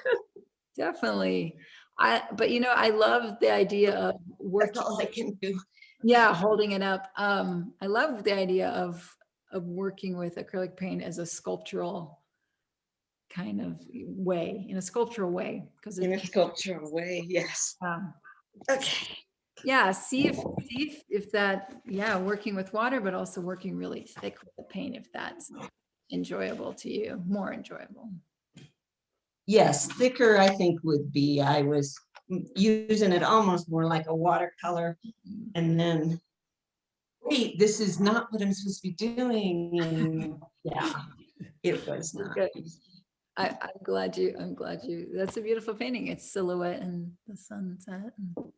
Definitely. But you know, I love the idea of working. that's all I can do. Yeah, holding it up. I love the idea of working with acrylic paint as a sculptural kind of way, in a sculptural way, because In a sculptural way, yes. Okay. Yeah, see if that, yeah, working with water, but also working really thick with the paint, if that's enjoyable to you, more enjoyable. Yes, thicker I think would be. I was using it almost more like a watercolor, and then wait, this is not what I'm supposed to be doing. And yeah, it was not. Good. I'm glad you, that's a beautiful painting. It's silhouette and the sunset.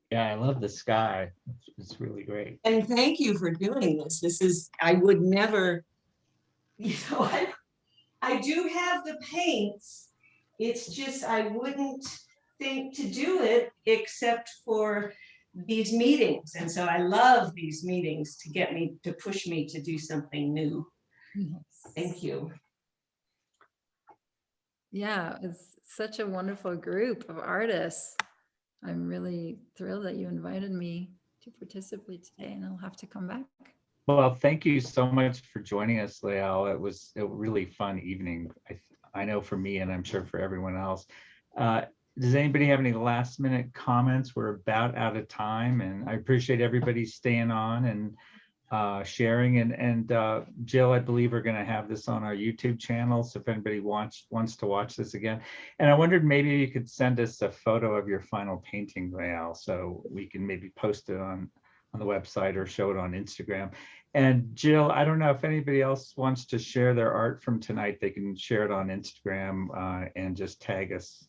Yeah, I love the sky. It's really great. And thank you for doing this. This is, I would never, you know, I do have the paints. It's just, I wouldn't think to do it except for these meetings. And so I love these meetings to get me, to push me to do something new. Yes. Thank you. Yeah, it's such a wonderful group of artists. I'm really thrilled that you invited me to participate today, and I'll have to come back. Well, thank you so much for joining us, Leal. It was a really fun evening. I know for me, and I'm sure for everyone else. Does anybody have any last minute comments? We're about out of time, and I appreciate everybody staying on and sharing. And Jill, I believe we're going to have this on our YouTube channel. So if anybody wants to watch this again, and I wondered maybe you could send us a photo of your final painting, Leal, so we can maybe post it on the website or show it on Instagram. And Jill, I don't know if anybody else wants to share their art from tonight, they can share it on Instagram and just tag us,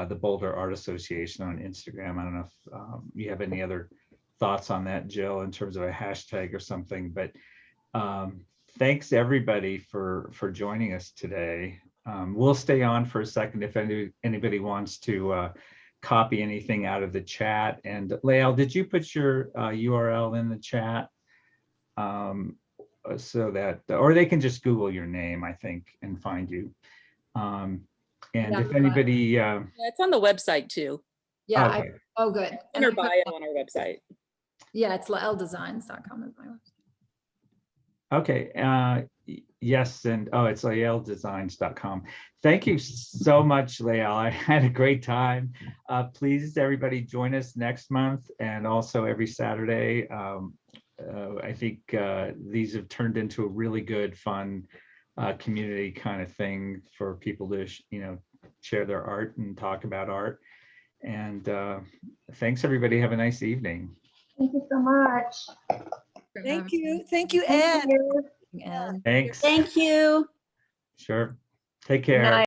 the Boulder Art Association on Instagram. I don't know if you have any other thoughts on that, Jill, in terms of a hashtag or something, but thanks everybody for joining us today. We'll stay on for a second if anybody wants to copy anything out of the chat. And Lael, did you put your URL in the chat so that, or they can just Google your name, I think, and find you. And Yeah, if anybody, Yeah, it's on the website too. yeah, okay. oh good. In our bio on our website. Yeah, it's laeldesigns.com is my website. Okay, yes, and it's laeldesigns.com. Thank you so much, Lael. I had a great time. Please, everybody, join us next month and also every Saturday. I think these have turned into a really good, fun community kind of thing for people to, share their art and talk about art. And thanks, everybody. Have a nice evening. Thank you so much. Thank you. Thank you, Ed. And Thanks. Thank you. Sure. Take care. night.